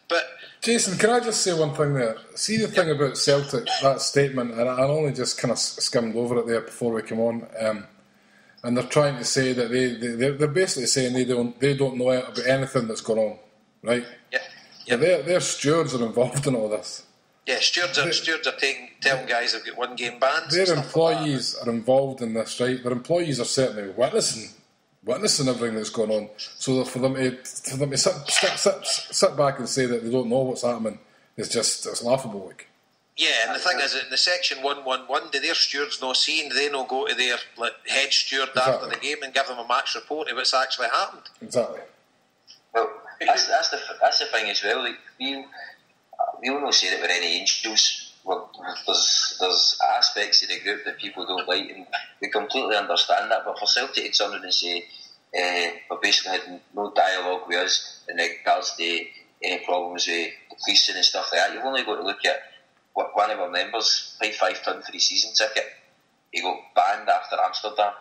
S2: But
S3: Jason, can I just say one thing there? See the thing about Celtic, that statement, and I only just kind of skimmed over it there before we came on. And they're trying to say that they're basically saying they don't know about anything that's going on, right?
S2: Yeah.
S3: Their stewards are involved in all this.
S2: Yeah, stewards are telling guys they've got 1 game bans.
S3: Their employees are involved in this, right? Their employees are certainly witnessing everything that's going on. So for them to sit back and say that they don't know what's happening it's laughable, like.
S2: Yeah, and the thing is, in the section 111, do their stewards not see, and do they not go to their head steward after the game and give them a match report of what's actually happened?
S3: Exactly.
S6: Well, that's the thing as well. Like, we'll not say that we're any angels. There's aspects of the group that people don't like, and we completely understand that. But for Celtic to turn around and say we basically had no dialogue with us in regards to any problems with the policing and stuff like that, you've only got to look at one of our members paid £5 for his season ticket. He got banned after Amsterdam.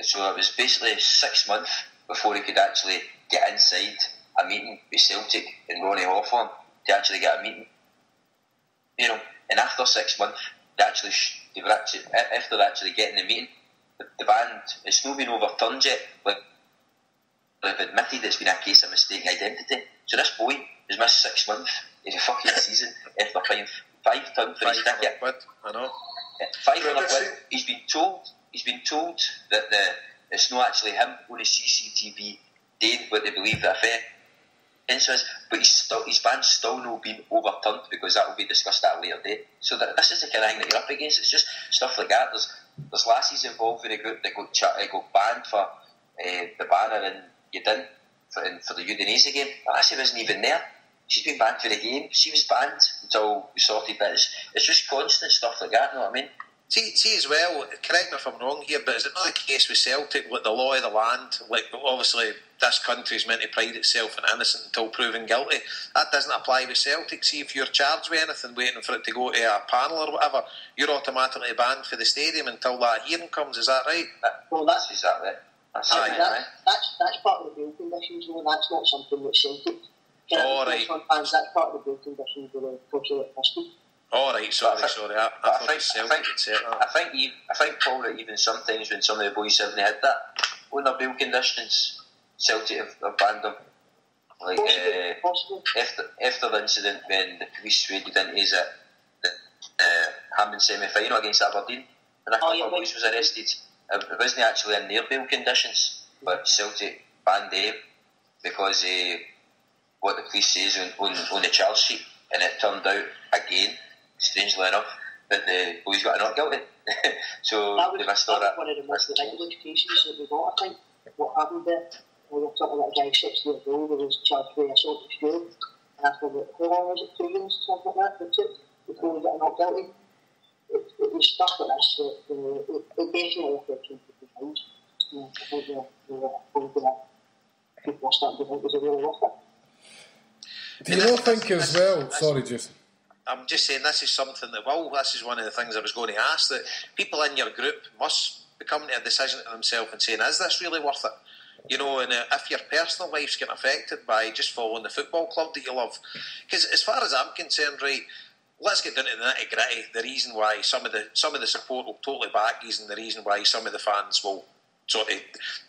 S6: So it was basically 6 months before he could actually get inside a meeting with Celtic and Ronnie Hawthorne to actually get a meeting. And after 6 months, after actually getting the meeting, the band, it's not been overturned yet, but they've admitted it's been a case of mistaken identity. So this boy has missed 6 months of the fucking season after paying £5 for his ticket.
S2: I know.
S6: £500. He's been told that it's not actually him on the CCTV doing what they believe the offence is, but his ban's still not been overturned because that will be discussed at a later date. So this is the kind of thing that you're up against. It's just stuff like that. There's lassies involved with the group that got banned for the banner in Udin for the Udinese game. The lassie wasn't even there. She's been banned for the game. She was banned until we sorted that. It's just constant stuff like that, you know what I mean?
S2: See as well, correct me if I'm wrong here, but is it not the case with Celtic, like the law of the land, like obviously this country's meant to pride itself in innocent until proven guilty? That doesn't apply with Celtic. See, if you're charged with anything waiting for it to go to a panel or whatever, you're automatically banned for the stadium until that hearing comes, is that right?
S5: Well, that's
S6: exactly it.
S5: That's part of the bail conditions, that's not something that Celtic
S2: right.
S5: Fans, that's part of the bail conditions of the cultural history.
S2: Alright, sorry. I
S6: think probably even sometimes when some of the boys haven't had that on their bail conditions, Celtic have banned them. Like after the incident when the police raided into his the Hampden semi-final against Aberdeen, and a couple of boys was arrested. It wasn't actually in their bail conditions, but Celtic banned them because what the police says on the charge sheet, and it turned out again, strangely enough, that the boys got not guilty. So they missed all that.
S5: That was one of the most ridiculous cases that we got, I think. What happened there? We were talking about a guy 6 years old who was charged with assault at school, and after how long was it, 2 years, something like that, before we got not guilty. It was stuff like this that it definitely affects people's minds. I think people are starting to think, is it really worth it?
S3: Do you not think as well? Sorry, Jason.
S2: I'm just saying this is something that, this is one of the things I was going to ask, that people in your group must be coming to a decision to themselves and saying, is this really worth it? And if your personal life's getting affected by just following the football club that you love. Because as far as I'm concerned, right, let's get down to the nitty-gritty, the reason why some of the support will totally back you, and the reason why some of the fans will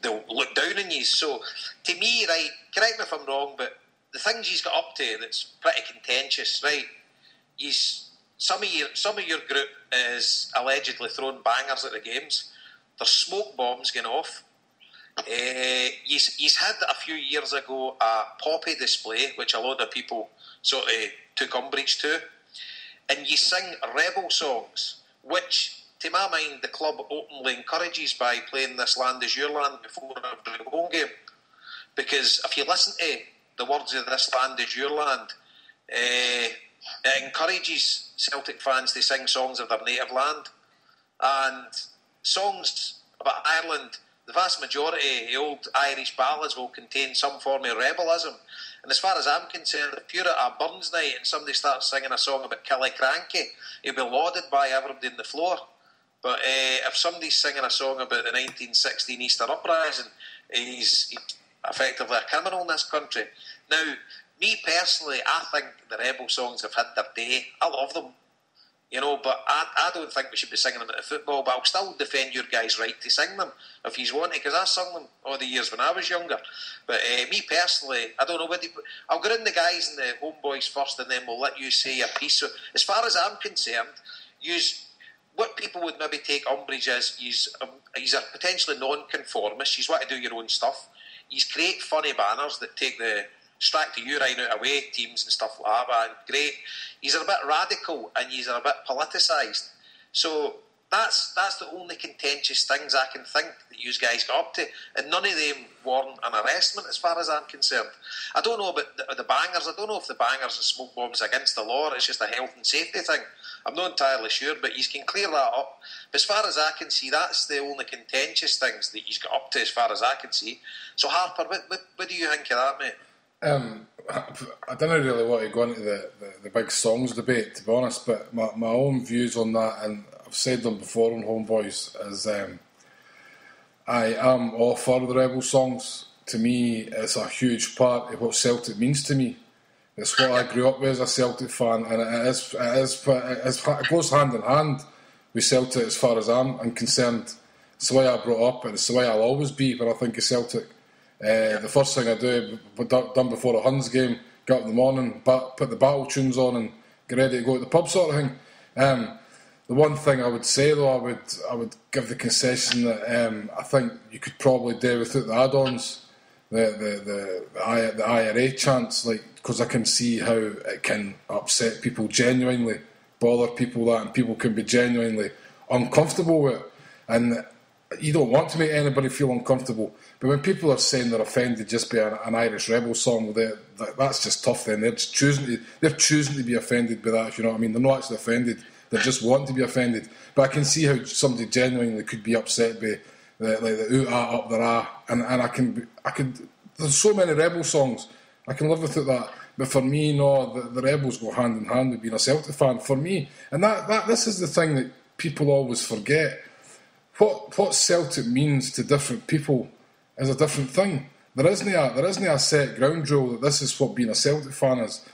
S2: they'll look down on you. So, to me, right, correct me if I'm wrong, but the things he's got up to that's pretty contentious, right? Some of your group is allegedly throwing bangers at the games. There's smoke bombs going off. He's had a few years ago a poppy display, which a lot of people sort of took umbrage to. and you sing rebel songs, which, to my mind, the club openly encourages by playing This Land Is Your Land before every home game. Because if you listen to the words of This Land Is Your Land, it encourages Celtic fans to sing songs of their native land. And songs about Ireland, the vast majority of the old Irish ballads will contain some form of rebelism. And as far as I'm concerned, if you're at a Burns night and somebody starts singing a song about Killiecrankie, he'll be lauded by everybody on the floor. But if somebody's singing a song about the 1916 Easter Uprising, he's effectively a criminal in this country. Now, me personally, I think the rebel songs have had their day. I love them. But I don't think we should be singing them at the football, but I'll still defend your guys' right to sing them if he's wanting, because I sung them all the years when I was younger. But me personally, I don't know I'll get in the guys and the HmBhoys first, and then we'll let you say your piece. So, as far as I'm concerned, what people would maybe take umbrage is he's a potentially non-conformist. You want to do your own stuff. You create funny banners that take the strike to you right out away teams and stuff like that. Great. He's a bit radical and he's a bit politicised. So that's the only contentious things I can think that you guys got up to, and none of them warrant an arrestment as far as I'm concerned. I don't know about the bangers. I don't know if the bangers and smoke bombs are against the law or it's just a health and safety thing. I'm not entirely sure, but you can clear that up. But as far as I can see, that's the only contentious things that he's got up to as far as I can see. So Harper, what do you think of that, mate?
S3: I don't really want to go into the big songs debate, to be honest, but my own views on that, and I've said them before on HmBhoys, is I am all for the rebel songs. To me, it's a huge part of what Celtic means to me. It's what I grew up with as a Celtic fan, and it goes hand in hand with Celtic as far as I'm concerned. It's the way I brought up, and it's the way I'll always be when I think of Celtic. The first thing I do, done before a Huns game, get up in the morning, put the battle tunes on and get ready to go to the pub sort of thing. The one thing I would say though, I would give the concession that I think you could probably do without the add-ons, the IRA chants, because I can see how it can upset people genuinely, bother people and people can be genuinely uncomfortable with it. And you don't want to make anybody feel uncomfortable, but when people are saying they're offended just by an Irish rebel song, that's just tough. Then they're choosing to be offended by that. If you know what I mean, they're not actually offended; they just want to be offended. But I can see how somebody genuinely could be upset by the ooh ah up their ah, and I can. There's so many rebel songs, I can live without that. But for me, no, the rebels go hand in hand with being a Celtic fan. For me, and this is the thing that people always forget. What Celtic means to different people is a different thing. There isn't a set ground rule that this is what being a Celtic fan is.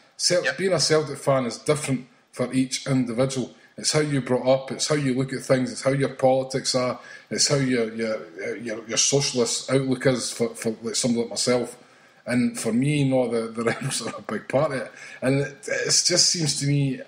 S3: Being a Celtic fan is different for each individual. It's how you brought up. It's how you look at things. It's how your politics are. It's how your socialist outlook is for like somebody like myself. And for me, no, the Rebels are a big part of it. And it just seems to me,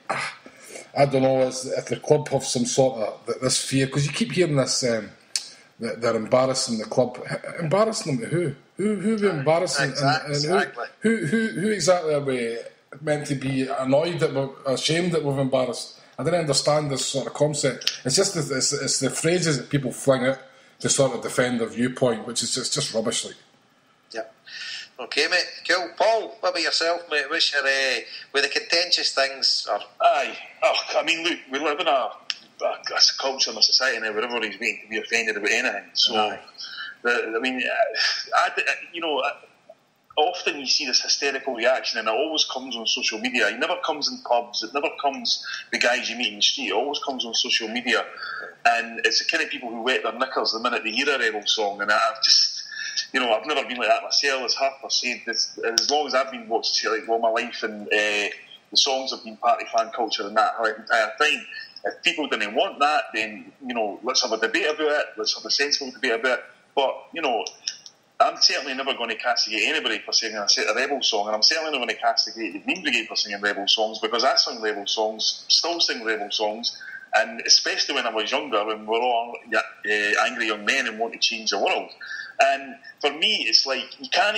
S3: I don't know, if the club have some sort of this fear, because you keep hearing this that they're embarrassing the club. Embarrassing them to who? Who are we embarrassing?
S2: Exactly.
S3: And who exactly are we meant to be annoyed that we're ashamed that we've embarrassed? I don't understand this sort of concept. It's just it's the phrases that people fling out to sort of defend their viewpoint, which is just rubbish.
S2: Yeah. Okay, mate. Cool. Paul, what about yourself, mate? What's your where the contentious things are?
S7: Aye. Oh, I mean, look, we live in a culture in a society now where everybody's waiting to be offended about anything. So, often you see this hysterical reaction, and it always comes on social media. It never comes in pubs. It never comes the guys you meet in the street. It always comes on social media, and it's the kind of people who wet their knickers the minute they hear a rebel song. And I've just, I've never been like that myself. As Harper said, as long as I've been watching Celtic all my life, and the songs have been part of fan culture and that the entire time. If people didn't want that, then let's have a debate about it. Let's have a sensible debate about it. But I'm certainly never going to castigate anybody for singing a rebel song, and I'm certainly not going to castigate the Green Brigade for singing rebel songs, because I sing rebel songs, still sing rebel songs, and especially when I was younger, when we were all angry young men and want to change the world. And for me, it's like you can't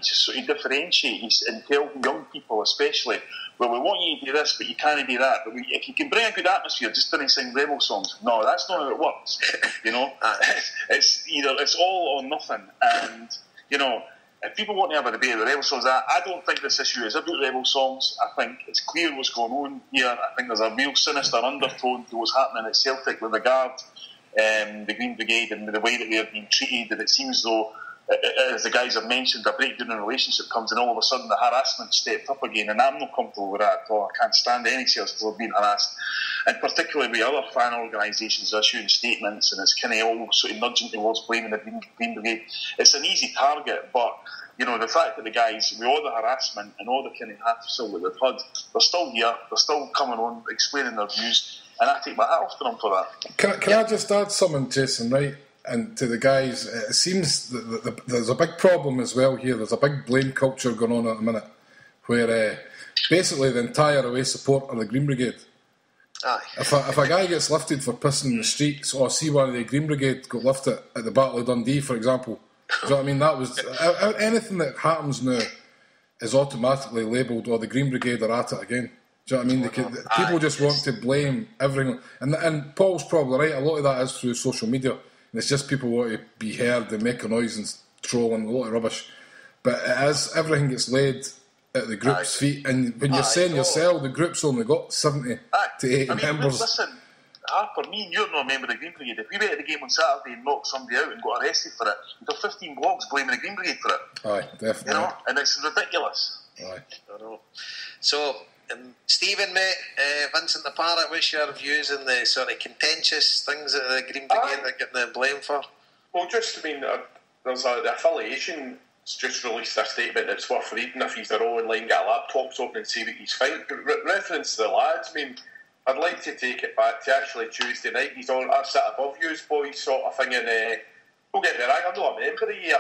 S7: just sort of differentiate and tell young people, especially, well, we want you to do this, but you can't do that. But if you can bring a good atmosphere, just don't sing rebel songs. No, that's not how it works. You know, it's all or nothing. And you know, if people want to have a debate with rebel songs, I don't think this issue is about rebel songs. I think it's clear what's going on here. I think there's a real sinister undertone to what's happening at Celtic with regard the Green Brigade and the way that they're being treated. And it seems though, as the guys have mentioned, a breakdown in relationship comes and all of a sudden the harassment stepped up again, and I'm not comfortable with that at all. I can't stand any sales people being harassed, and particularly with other fan organisations issuing statements, and it's kind of all sort of nudging towards blaming the Green Brigade. It's an easy target, but you know, the fact that the guys, with all the harassment and all the kind of hassle that they've had, they're still here, they're still coming on, explaining their views, and I take my hat off to them for that.
S3: Can I just add something, Jason, right? And to the guys, it seems that there's a big problem as well here. There's a big blame culture going on at the minute, where basically the entire away support of the Green Brigade.
S8: Aye.
S3: If a guy gets lifted for pissing in the streets, or see one of the Green Brigade got lifted at the Battle of Dundee, for example, do you know what I mean? That was anything that happens now is automatically labelled, or the Green Brigade are at it again. Do you know what I mean? People just want to blame everything, and Paul's probably right. A lot of that is through social media. It's just people want to be heard and make a noise and trolling, a lot of rubbish. But as everything gets laid at the group's feet, and when you're saying yourself, the group's only got 70 to 80 members.
S7: Listen, Harper, me and you're not a member of the Green Brigade. If we went to the game on Saturday and knocked somebody out and got arrested for it, we'd have 15 blogs blaming the Green Brigade for it.
S3: Aye, definitely.
S7: You know, and it's ridiculous.
S3: Aye.
S8: I know.
S2: So, Stephen, mate, Vincent the Parrot, what's your views on the sort of contentious things that the Green Brigade are getting the blame for?
S4: Well, just, I mean, there's the affiliation just released a statement that's worth reading if he's their online, get laptops open and see what he's fine. Reference to the lads, I mean, I'd like to take it back to actually Tuesday night. He's on, I sit above yous boys sort of thing, and don't get me wrong, I'm not a member of you.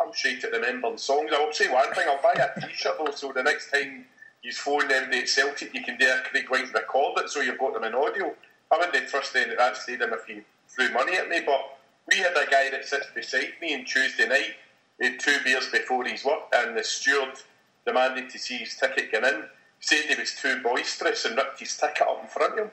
S4: I'm straight at remembering songs. I will say one thing, I'll buy a t-shirt though, so the next time you phone them at Celtic, you can do a Craig White record it so you've got them in audio. I wouldn't trust them at that stadium if you threw money at me, but we had a guy that sits beside me on Tuesday night. He had 2 beers before his work, and the steward demanded to see his ticket get in. Said he was too boisterous and ripped his ticket up in front of him.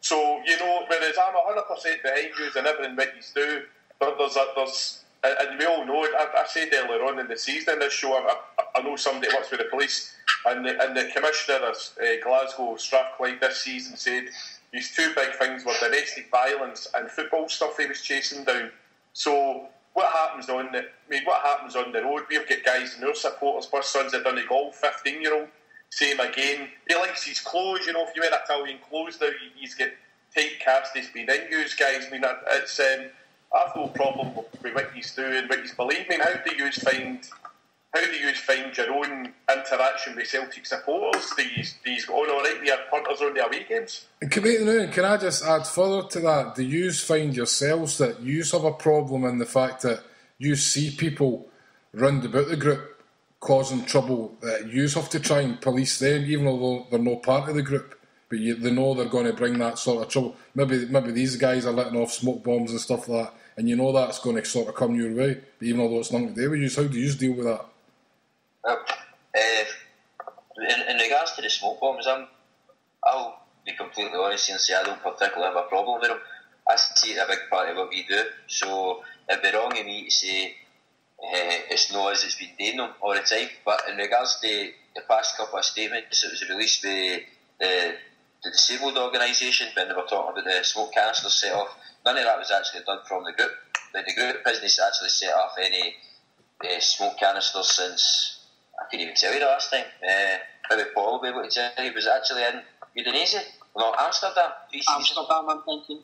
S4: So, you know, whereas I'm 100% behind you and everything that you do, there's and we all know it. I said earlier on in the season in this show, I know somebody that works with the police, and the commissioner of Glasgow Strathclyde this season said his 2 big things were domestic violence and football stuff he was chasing down. So what happens on the road? We've got guys and their supporters. My son's a done golf, 15-year-old, same again. He likes his clothes. You know, if you wear Italian clothes now, he's got tight cast. He's been in used guys. I mean, it's I've no problem with what he's doing, what he's believing. How do you find your own interaction with Celtic supporters? Do you go on all right with your punters on the away games?
S3: And can I just add further to that? Do you find yourselves that you have a problem in the fact that you see people round about the group causing trouble, that you have to try and police them, even though they're not part of the group, but they know they're going to bring that sort of trouble? Maybe these guys are letting off smoke bombs and stuff like that, and you know that's going to sort of come your way, but even though it's nothing to do with you, how do you deal with that?
S6: In regards to the smoke bombs, I'll be completely honest and say I don't particularly have a problem with them. I see it a big part of what we do, so it'd be wrong of me to say it's not as it's been doing them all the time. But in regards to the past couple of statements that was released by the disabled organisation when they were talking about the smoke canisters set off, none of that was actually done from the group. The group business actually set off any smoke canisters since, I can't even tell you the last time. Maybe Paul will be able to tell you. It was actually in Indonesia. No, Amsterdam.
S5: Amsterdam, I'm thinking.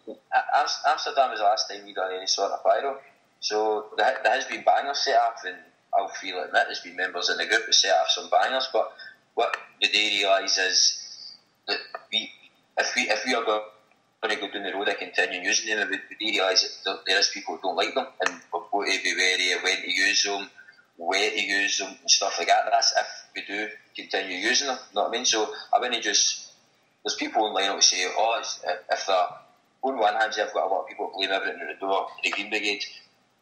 S6: Amsterdam was the last time we done any sort of pyro. So there has been bangers set off, and I'll feel admit there's been members in the group who set off some bangers. But what they do realise is that if we are going to go down the road and continue using them, we do realise that there is people who don't like them, and we've got to be wary of when to use them, where to use them and stuff like that. That's if we do continue using them, you know what I mean? So I wouldn't just, there's people online who say, if they're on one hand, I've got a lot of people who blame everything at the door to the Green Brigade.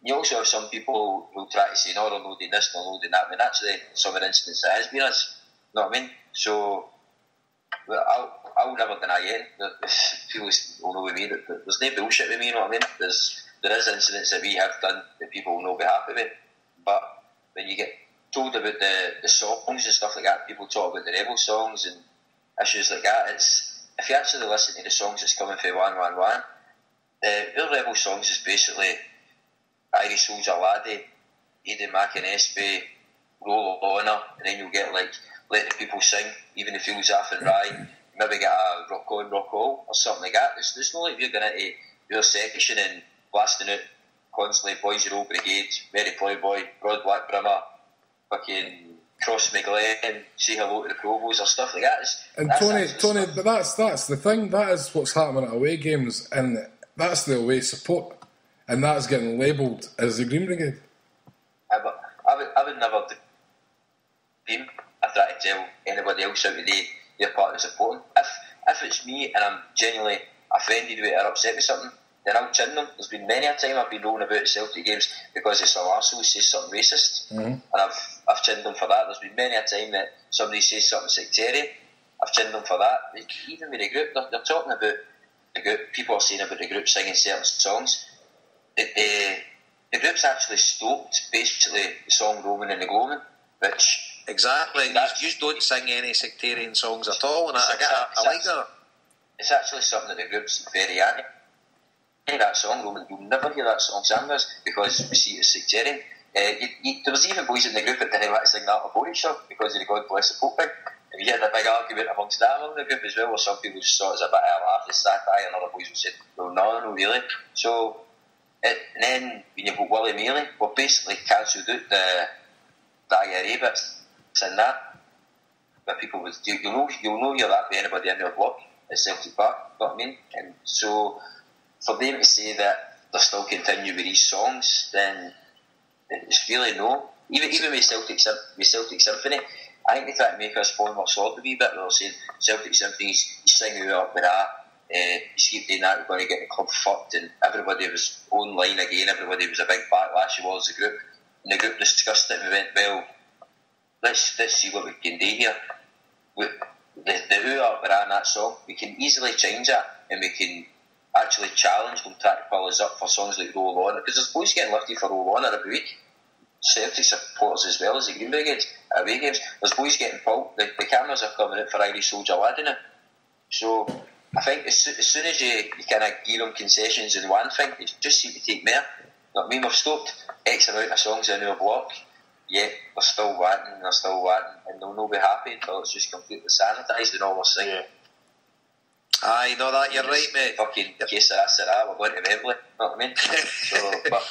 S6: You also have some people who try to say, no, they're not doing this, they're not doing that. I mean, actually, some of the incidents that has been us, know what I mean? So I'll never deny it. People will know with me that there's no bullshit with me, you know what I mean? There is incidents that we have done that people will not be happy with, but when you get told about the songs and stuff like that, people talk about the rebel songs and issues like that. It's, if you actually listen to the songs that's coming from 111, the rebel songs is basically Irish Soldier Laddie, Aidan McInnesby, Roll of Honour, and then you'll get like Let the People Sing, Even the Fields Off and Rye, maybe get a Rock On, Rock All, or something like that. There's no like you're going into your section and blasting out constantly Boys Your Old Brigade, Mary Ploughboy, Broad Black Brimmer, fucking Cross McGlen, Say Hello to the Provos, or stuff like that.
S3: And Tony, but that's the thing. That is what's happening at away games, and that's the away support, and that's getting labelled as the Green Brigade.
S6: I would never dream. I try to tell anybody else out today they're part of the supporting. If it's me and I'm genuinely offended with it or upset with something, then I'll chin them. There's been many a time I've been rolling about Celtic games because it's some arsehole says something racist, and I've chinned them for that. There's been many a time that somebody says something sectarian, I've chinned them for that. Even with the group, they're talking about the group. People are saying about the group singing certain songs. The group's actually stopped basically the song Roman and the Gloaming, which
S2: exactly. You don't sing any sectarian songs at all, and I like that.
S6: It's actually something that the group's very anti. That song Roman, you'll never hear that song sang because we see it as sectarian. There was even boys in the group that didn't want to sing that about each other because of the God Bless the Pope thing. And you had a big argument amongst that among the group as well, where some people just saw it as a bit of a laugh, it's satire, and other boys would say, well, no, really. So, and then when you've got Willie Mealy, well, basically cancelled out the IRA bits and that. But people would, you'll know you're that by anybody in your block at Celtic Park, you know what I mean? And so, for them to say that they're still continuing with these songs, then it's really no. Even with Celtic Symphony, I think they try to make us fall more sword a wee bit. They're saying Celtic Symphony, you sing you up with that, you keep doing that, we're going to get the club fucked, and everybody was online again, everybody was a big backlash towards the group, and the group discussed it and we went, well, let's see what we can do here. The who up with that song, we can easily change that, and we can actually challenge them, try to pull us up for songs like Roll On, because there's boys getting lifted for Roll On every week. Celtic supporters as well as the Green Brigade away games. There's boys getting pulled. The cameras are coming out for Irish Soldier Laddie now. So I think as soon as you kind of give them concessions in one thing, they just seem to take more. You know what I mean? We've stopped X amount of songs in our block, yet they're still wanting, and they'll not be happy until it's just completely sanitised and all we're singing.
S2: Yeah. Aye, no, that you're right, mate.
S6: Fucking case of that, we're going to Wembley. You know what I mean? So, but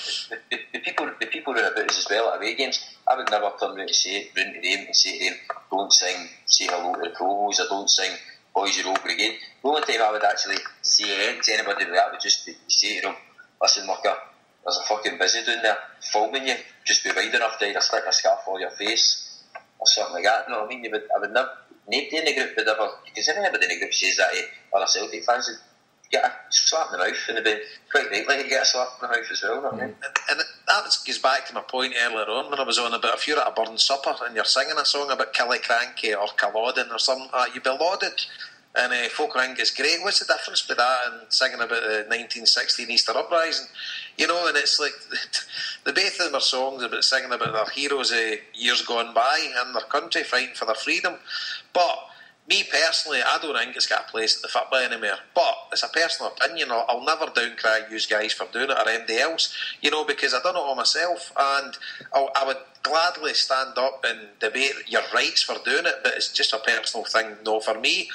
S6: the people run about us as well at away games. I would never turn around to them and say to them, don't sing Say Hello to the Provos, or don't sing Boys Your Old Brigade. The only time I would actually say anything to anybody like that would just be say to them, listen, mucker, there's a fucking busy down there filming you. Just be wide enough to either stick a scarf over your face or something like that. You know what I mean? I would never. Nobody in the group would ever, because if anybody in the group says that to other Celtic fans, they'd get a slap in the mouth, and they'd be quite rightly to get a slap in the mouth as well, you know what I mean?
S2: And that goes back to my point earlier on when I was on about if you're at a burn supper and you're singing a song about Killicranky or Culloden or something like that, you'd be lauded. And folk think it's great. What's the difference with that and singing about the 1916 Easter Uprising? You know, and it's like the both of them are songs about singing about their heroes years gone by and their country fighting for their freedom. But me personally, I don't think it's got a place at the football anymore. But it's a personal opinion. I'll never downcry you guys for doing it or anybody else, you know, because I done it all myself, and I would gladly stand up and debate your rights for doing it, but it's just a personal thing, no, for me.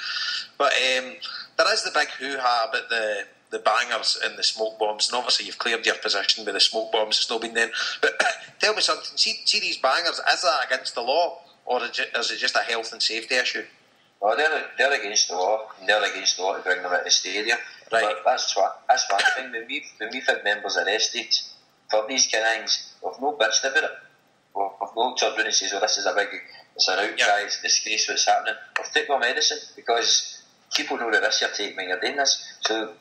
S2: But there is the big hoo-ha about the bangers and the smoke bombs, and obviously you've cleared your position with the smoke bombs, it's not been then. But tell me something, see these bangers, is that against the law, or is it just a health and safety issue?
S6: Well, they're against the law, and they're against the law to bring them out the stadium.
S2: Right.
S6: But that's one thing. When we've had members arrested for these kind of things, we've no bitched about it. We've no turned around and says, this is it's an outcry, it's a disgrace what's happening. We've taken our medicine, because people know the risk you're taking when you're doing this. So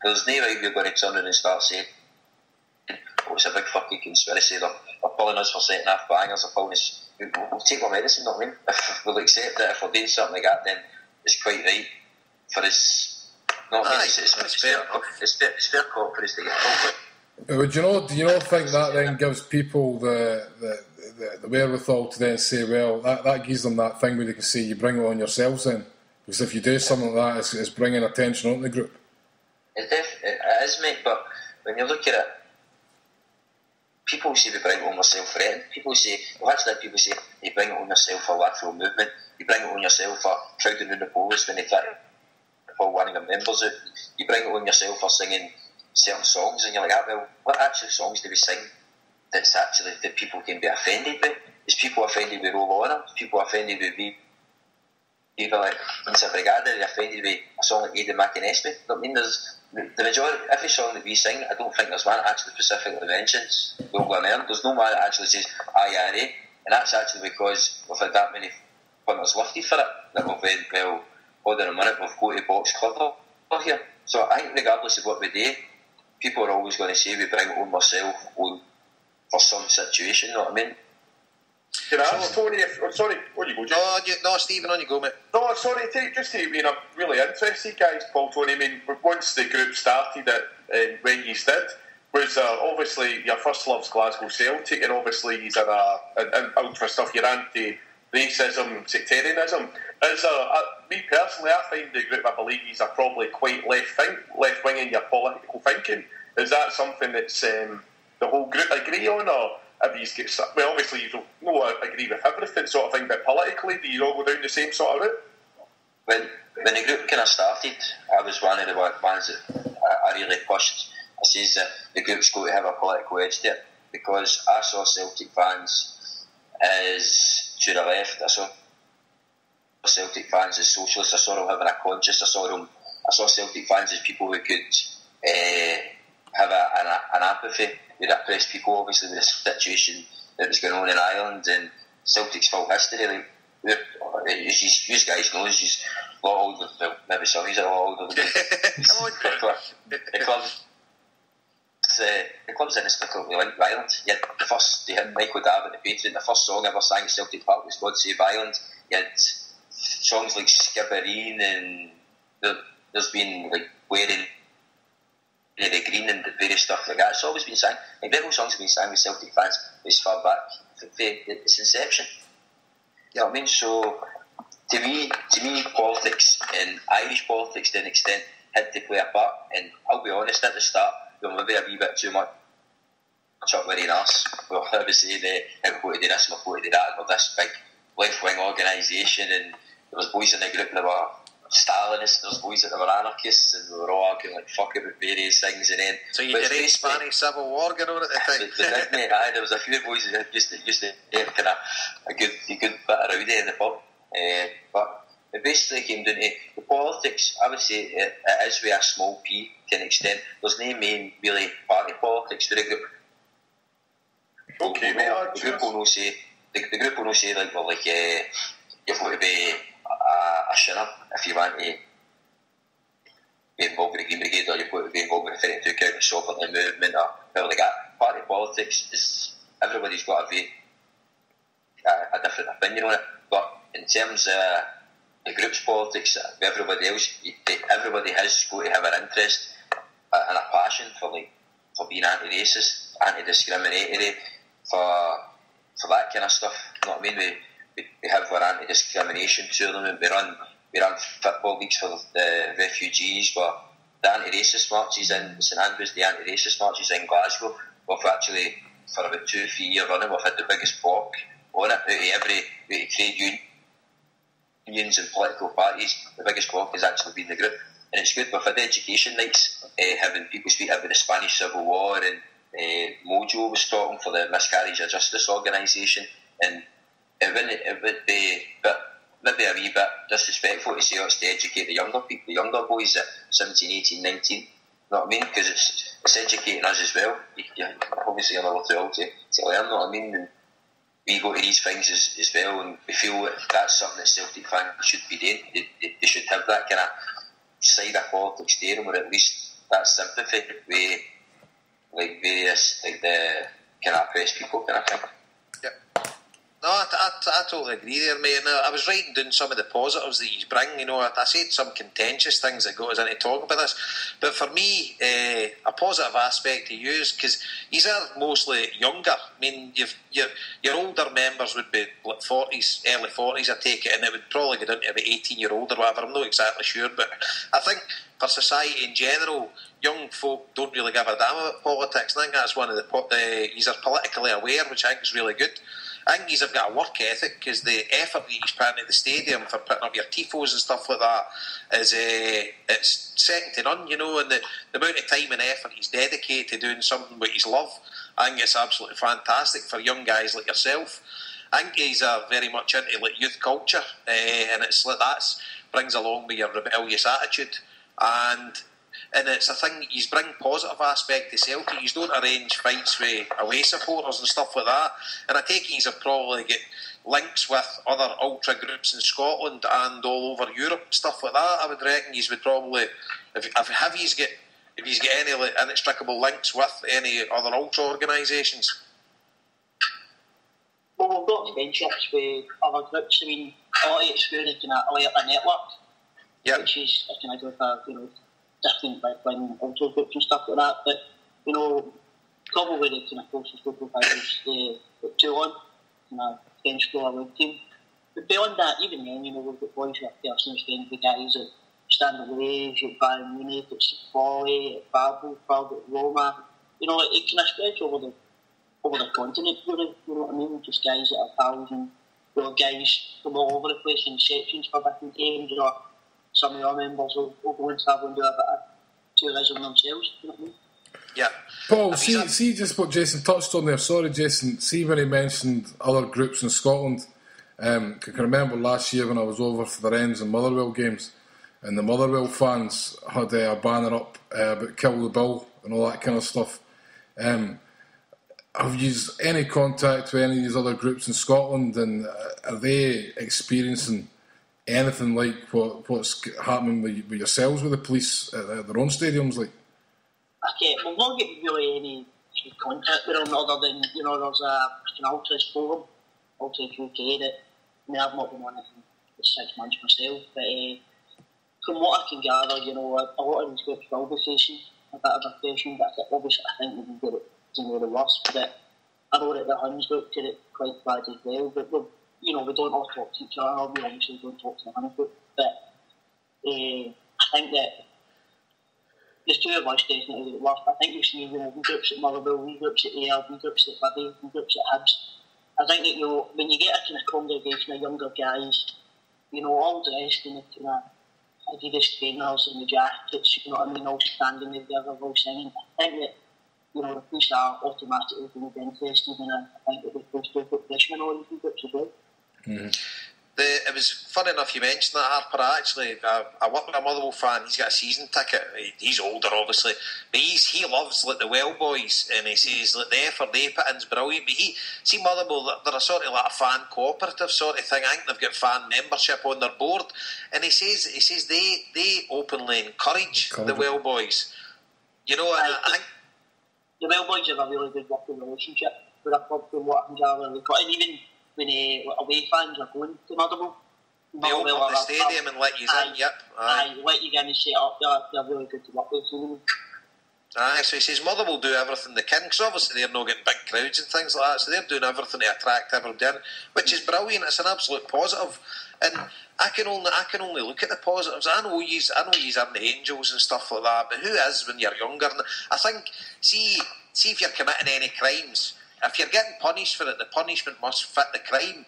S6: there's no way we're going to turn around and start saying, it's a big fucking conspiracy, they're pulling us for setting off bangers, they're pulling us we'll take our medicine, not mean. If we'll accept that if we're doing something like that, then it's quite right for us. Not it's fair cop for us to get caught.
S3: But do you not think that then gives people the wherewithal to then say, well, that gives them that thing where they can say, you bring it on yourselves then? Because if you do something like that, it's bringing attention on the group.
S6: It is, mate, but when you look at it, people say we bring it on ourselves for anything. People say, you bring it on yourself for lateral movement, you bring it on yourself for crowding in the post when they try to pull one of their members out, you bring it on yourself for singing certain songs, and you're like, well, what actual songs do we sing that people can be offended with? Is people offended with Roll On? Is people offended with people like Inception Brigade? Are they offended with a song like Aidan McInnesby? I mean, there's the majority, every song that we sing, I don't think there's one that actually specifically mentions Will Glenelg. There's no one that actually says IRA, and that's actually because we've had that many punters lifted for it that we've went, well, hold on a minute, we've got to box cover here. So I think regardless of what we do, people are always going to say we bring it on ourselves for some situation, you know what I mean?
S4: Can I ask Tony sorry, on you go, Jim.
S2: No, Stephen, on you go, mate.
S4: No, sorry, just to be really interested, guys, Paul, Tony. I mean, once the group started it, when you did, was obviously your first love's Glasgow Celtic, and obviously he's out for stuff, you're anti-racism, sectarianism. Me personally, I find the group, I believe he's probably quite left-wing in your political thinking. Is that something that's the whole group agree on, or have you got, well, obviously you don't agree with everything sort of thing, but politically, do you all go down the same sort of route?
S6: When the group kind of started, I was one of the ones that I really pushed. I says that the group's got to have a political edge to it, because I saw Celtic fans as to the left. I saw Celtic fans as socialists. I saw them having a conscience. I saw Celtic fans as people who could have an apathy with oppressed people, obviously with the situation that was going on in Ireland and Celtic's full history. Like, you guys know, he's a lot older, well, maybe some of you are a lot older than me. The club's inexplicably linked with Ireland. They had Michael Davitt, the Patriot, the first song ever sang at Celtic Park was God Save Ireland. You had songs like Skibbereen, and there's been like wearing the green and various stuff like that. It's always been sang. Like Rebel songs have been sang with Celtic fans as far back from its inception. You know what I mean? So to me, politics and Irish politics to an extent had to play a part. And I'll be honest, at the start, there was maybe a wee bit too much up wearing arse. Well, I was saying, I'm going to do this, I'm going to do that. We're this big left-wing organisation, and there was boys in the group that were Stalinists, there was boys that were anarchists, and we were all arguing like fuck about various things. And then,
S2: so you did a Spanish Civil War going on at the time?
S6: There was a few boys that used to have kind of a good bit of rowdy in the pub, but it basically came down to the politics. I would say it is with a small p to an extent. There's no main really party politics to the group.
S4: Okay,
S6: the group will not say like, well, like you've got to be a shinner if you want to be involved with the Green Brigade, or you've got to be involved with the 32 County Soccer movement, or whatever like that. Party politics is, everybody's got a different opinion on it, but in terms of the group's politics, with everybody else, everybody has got to have an interest and a passion for being anti-racist, anti-discriminatory, for that kind of stuff. You know what I mean? We have our anti-discrimination tournament. We run football leagues for the refugees. But the anti-racist marches in St Andrews, the anti-racist marches in Glasgow, we've actually, for about 2-3 years running, we've had the biggest block on it. Out of every trade unions and political parties, the biggest block has actually been the group. And it's good. We've had education nights, having people speak about the Spanish Civil War, and Mojo was talking for the Miscarriage of Justice organisation, and it would be maybe a wee bit disrespectful to say it's to educate the younger people, the younger boys at 17, 18, 19. You know what I mean? Because it's educating us as well. Obviously you're not too old to learn, you know what I mean? And we go to these things as well, and we feel that that's something that Celtic fans should be doing. They should have that kind of side of politics there, or at least that sympathy with like various, like the kind of oppressed people kind of thing.
S2: Yep. No, I totally agree there, mate. And I was writing down some of the positives that he's bring. You know, I said some contentious things that got us into talking about this. But for me, a positive aspect to use, because he's mostly younger. I mean, your older members would be like 40s, early 40s, I take it, and it would probably go down to about 18-year-old or whatever. I'm not exactly sure, but I think for society in general, young folk don't really give a damn about politics. I think that's one of he's politically aware, which I think is really good. I think he's got a work ethic, because the effort that he's putting at the stadium for putting up your tifos and stuff like that is it's second to none, you know, and the amount of time and effort he's dedicated to doing something what he's love, I think it's absolutely fantastic for young guys like yourself. I think he's very much into like youth culture, and it's like that brings along with your rebellious attitude, and it's a thing. He's bring positive aspect to Celtic. He's don't arrange fights with away supporters and stuff like that. And I take it he's probably get links with other ultra groups in Scotland and all over Europe, stuff like that. I would reckon he's would probably if he's got any like, inextricable links with any other ultra organisations.
S5: Well, we've got friendships with other groups. I mean, a lot of it's through the kind of Alerta network, which is a kind of group of, you know, different right-wing ultra groups and stuff like that. But, you know, probably the kind of closest group of is the Toulon, kind of French Floor League team. But beyond that, even then, you know, we've got boys who are personally friendly guys at Standard Liège, at Bayern Munich, at Folly, at Babel, at Roma. You know, it kind of spreads over the continent, really, you know what I mean? Just guys that are pals, and you know, guys from all over the place in sections for different games, or some of our members will go and travel and do a bit of tourism themselves, you know what I mean?
S2: Yeah.
S3: Paul, see just what Jason touched on there. Sorry, Jason. See when he mentioned other groups in Scotland. I can remember last year when I was over for the Wrens and Motherwell games, and the Motherwell fans had a banner up about Kill the Bill and all that kind of stuff. Have you any contact with any of these other groups in Scotland, and are they experiencing anything like what's happening with yourselves with the police at their own stadiums? Like,
S5: Okay, we've not got really any contact with them other than, you know, there's an Ultras forum, Ultras UK, that I mean, I've not been on it for 6 months myself, but from what I can gather, you know, a lot of these groups will be facing a bit of oppression, but obviously I think we can get it to know the worst. But I know that the Huns group did it quite bad as well, but you know, we don't all talk to each other, we obviously don't talk to the Huns group, but I think that the two of us definitely did it worst. I think you've seen, you know, we groups at Motherwell, we groups at AR, we groups at Bibby, we groups at Hibs. I think that, you know, when you get a kind of congregation of younger guys, you know, all dressed in the kind of Adidas trainers and the jackets, you know what I mean, all standing there together, all singing, I think that, you know, the police are automatically going to be interested, and I think that the police do put pressure on all these groups as well.
S3: Mm-hmm.
S2: It was funny enough you mentioned that, Harper. Actually, I work with a Motherwell fan. He's got a season ticket. He's older, obviously, but he loves like the Well Boys, and he says like the effort they put in is brilliant. But see Motherwell, they're a sort of like a fan cooperative sort of thing. I think they've got fan membership on their board, and he says they openly encourage the Well Boys. You know, and I think
S5: the Well Boys have a really good working relationship with a club, from what I can gather. And even when away fans are going to Motherwell,
S2: they open up the stadium and let you in. Yep.
S5: Aye, let you in and set up. They're really good to work with.
S2: Aye, so he says Motherwell do everything they can, because obviously they're not getting big crowds and things like that, so they're doing everything to attract everybody in, which is brilliant. It's an absolute positive, and I can only look at the positives. I know yous are the angels and stuff like that, but who is when you're younger? And I think see if you're committing any crimes. If you're getting punished for it, the punishment must fit the crime.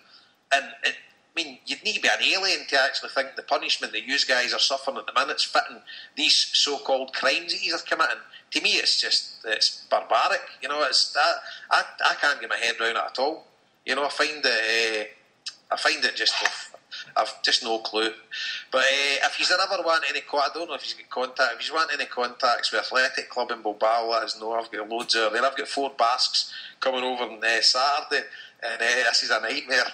S2: And I mean, you'd need to be an alien to actually think the punishment that you guys are suffering at the minute's fitting these so-called crimes that you are committing. To me, it's barbaric. You know, I can't get my head around it at all. You know, I find it just I've just no clue. But if he's ever want any, I don't know if he's got contact. If he's want any contacts with Athletic Club in Bilbao, let us know. I've got loads of there. I've got 4 Basques coming over on Saturday, and this is a nightmare.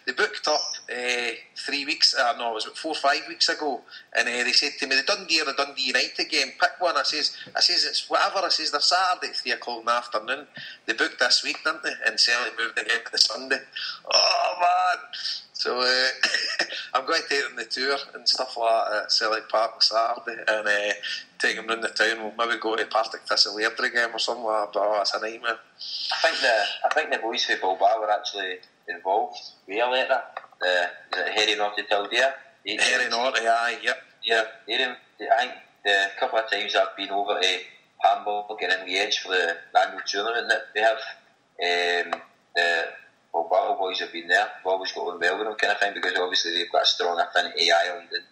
S2: They booked up 3 weeks. No, it was about 4 or 5 weeks ago, and they said to me, the Dundee or the Dundee United game, pick one. I says it's whatever. I says they're Saturday at 3 o'clock in the afternoon. They booked this week, didn't they? And Celtic moved the game to Sunday. Oh man! So I'm going to take them the tour and stuff like that at Celtic Park on Saturday, and take them round the town. We'll maybe go to Partick Thistle Airdrie game or something like that. But it's a nightmare.
S6: I think the boys from Bilbao were actually involved way later. The Harry Norty Tildea.
S2: Harry Norty, aye, yep.
S6: Yeah, I think the couple of times I've been over to HmBhoys getting the edge for the annual tournament that they have, the Bilbao boys have been there. We've always got on well with them kind of thing, because obviously they've got a strong affinity Ireland, and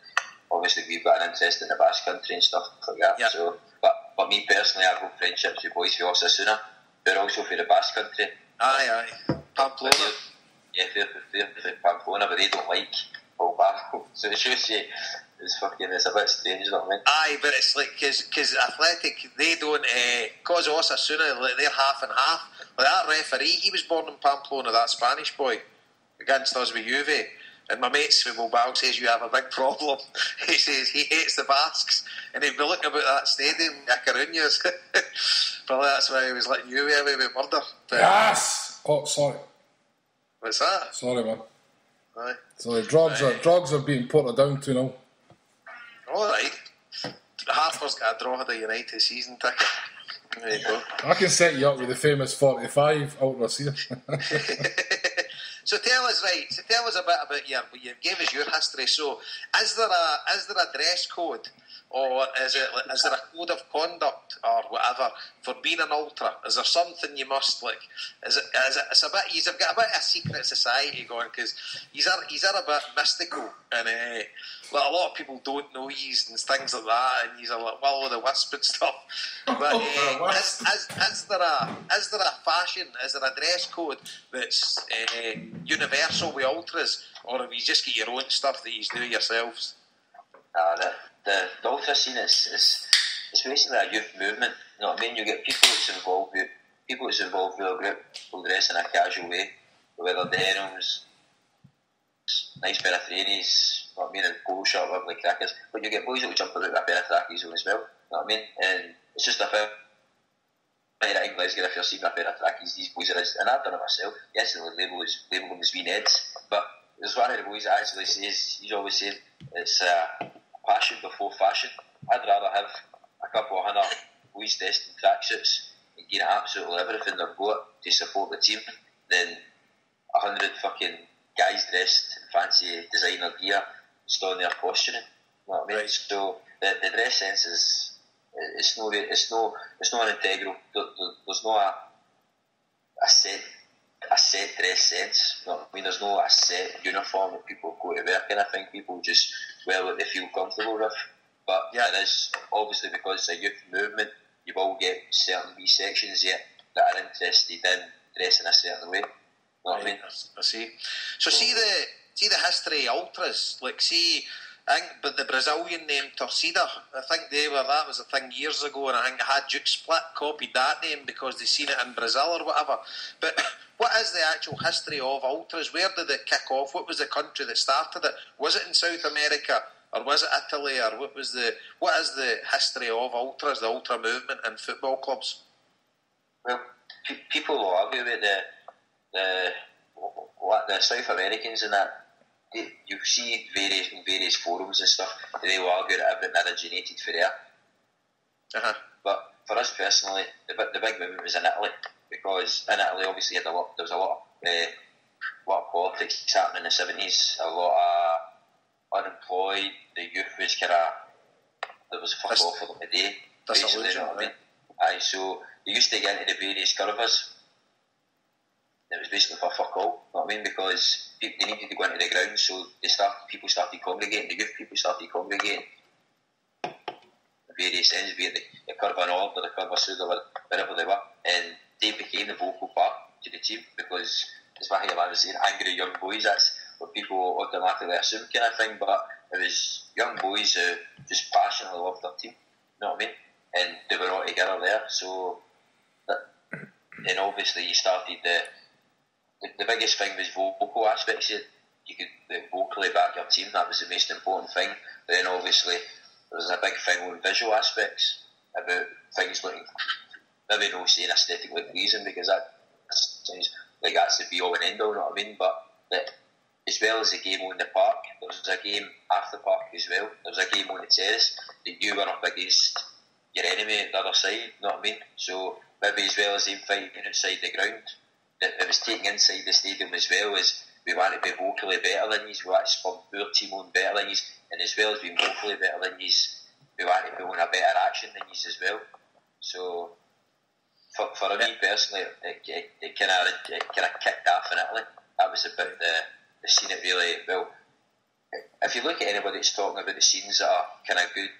S6: obviously we've got an interest in the Basque Country and stuff like that.
S2: Yep.
S6: So, but me personally, I've got friendships with boys from Osasuna, but also for the Basque Country.
S2: Aye. Pamplona.
S6: Yeah, they're from Pamplona, but they don't like Bilbao. So it shows you it's a bit strange, you know what I mean?
S2: Aye, but it's like, because Athletic, they don't, because Osasuna, like, they're half and half. Like that referee, he was born in Pamplona, that Spanish boy, against us with Juve. And my mates from Bilbao says you have a big problem. He says he hates the Basques, and he'd be looking about that stadium, Icaruñas. Probably that's why he was letting Juve away with murder. But,
S3: Yes! Oh, sorry.
S2: What's that?
S3: Sorry, man.
S2: Aye.
S3: Sorry, drugs are being put down to now.
S2: Alright. Harper's got a draw of the United season ticket. There you go.
S3: I can set you up with the famous 45 Ultras here.
S2: So tell us a bit about you gave us your history. So is there a dress code, or is there a code of conduct or whatever for being an ultra? Is there something you must like? It's a bit. You've got a bit of a secret society going, because he's a bit mystical, and like a lot of people don't know he's and things like that, and he's a like will with the wisp and stuff. But is there a fashion? Is there a dress code that's universal with ultras, or have you just got your own stuff that you do yourselves?
S6: The ultra scene is basically a youth movement. You know what I mean? You get people that's involved with a group will dress in a casual way, whether denims, nice pair of trainees, you know what I mean, and polo shirt, lovely crackers. But you get boys that will jump about with a pair of trackies on as well. You know what I mean? And it's just a fair. In Glasgow, if you're seeing a pair of trackies, these boys are, and I've done it myself. Yes, they'll label them as wee Neds, but there's one of the boys that actually says, he's always saying it's passion before fashion. I'd rather have a couple of 100 boys dressed in tracksuits and getting absolutely everything they've got to support the team than 100 fucking guys dressed in fancy designer gear still in their posturing. You know what I mean? Right. So the dress sense is. It's not an integral. There's no a set dress sense. You know what I mean? There's no a set uniform that people go to work in. I think people just wear what they feel comfortable with. But it is obviously because it's a youth movement. You will get certain wee sections yet that are interested in dressing a certain way. You know what I mean?
S2: I see. So see the history of ultras. Like but the Brazilian name Torcida, I think that was a thing years ago, and I think Had Duke Split copied that name because they seen it in Brazil or whatever. But what is the actual history of ultras? Where did it kick off? What was the country that started it? Was it in South America, or was it Italy, or what is the history of ultras, the ultra movement in football clubs?
S6: Well, people will argue about the South Americans and that. You see various forums and stuff, they will argue that everything originated for there.
S2: Uh-huh.
S6: But for us personally, the big movement was in Italy, because in Italy obviously there was a lot of politics happening in the 70s, a lot of unemployed, the youth was there was fuck off for them a day, basically, you know what I mean? Aye, so they used to get into the various curvers. It was basically for fuck all, you know what I mean? Because they needed to go into the ground, so people started congregating, the youth people started congregating. The various ends, be it the Curva Nord or the Curva Sud or wherever they were, and they became the vocal part to the team, because, as Mahi was saying, angry young boys, that's what people automatically assume kind of thing, but it was young boys who just passionately loved their team, you know what I mean? And they were all together there, so then obviously you started the biggest thing was vocal aspects. You could vocally back your team, that was the most important thing. But then obviously there was a big thing on visual aspects about things looking, maybe not saying aesthetically pleasing, because that sounds like that's the be all and end all, you know what I mean? But as well as the game on the park, there was a game after the park as well. There was a game on the terrace that you were up against your enemy at the other side, you know what I mean? So maybe as well as them fighting outside the ground, it was taking inside the stadium as well as we want to be vocally better than you, we want to spur our team on better than you, and as well as being vocally better than you, we want to be on a better action than you as well. So for me personally, it kind of kicked off in Italy. That was about the scene. It really, well, if you look at anybody that's talking about the scenes that are kind of good,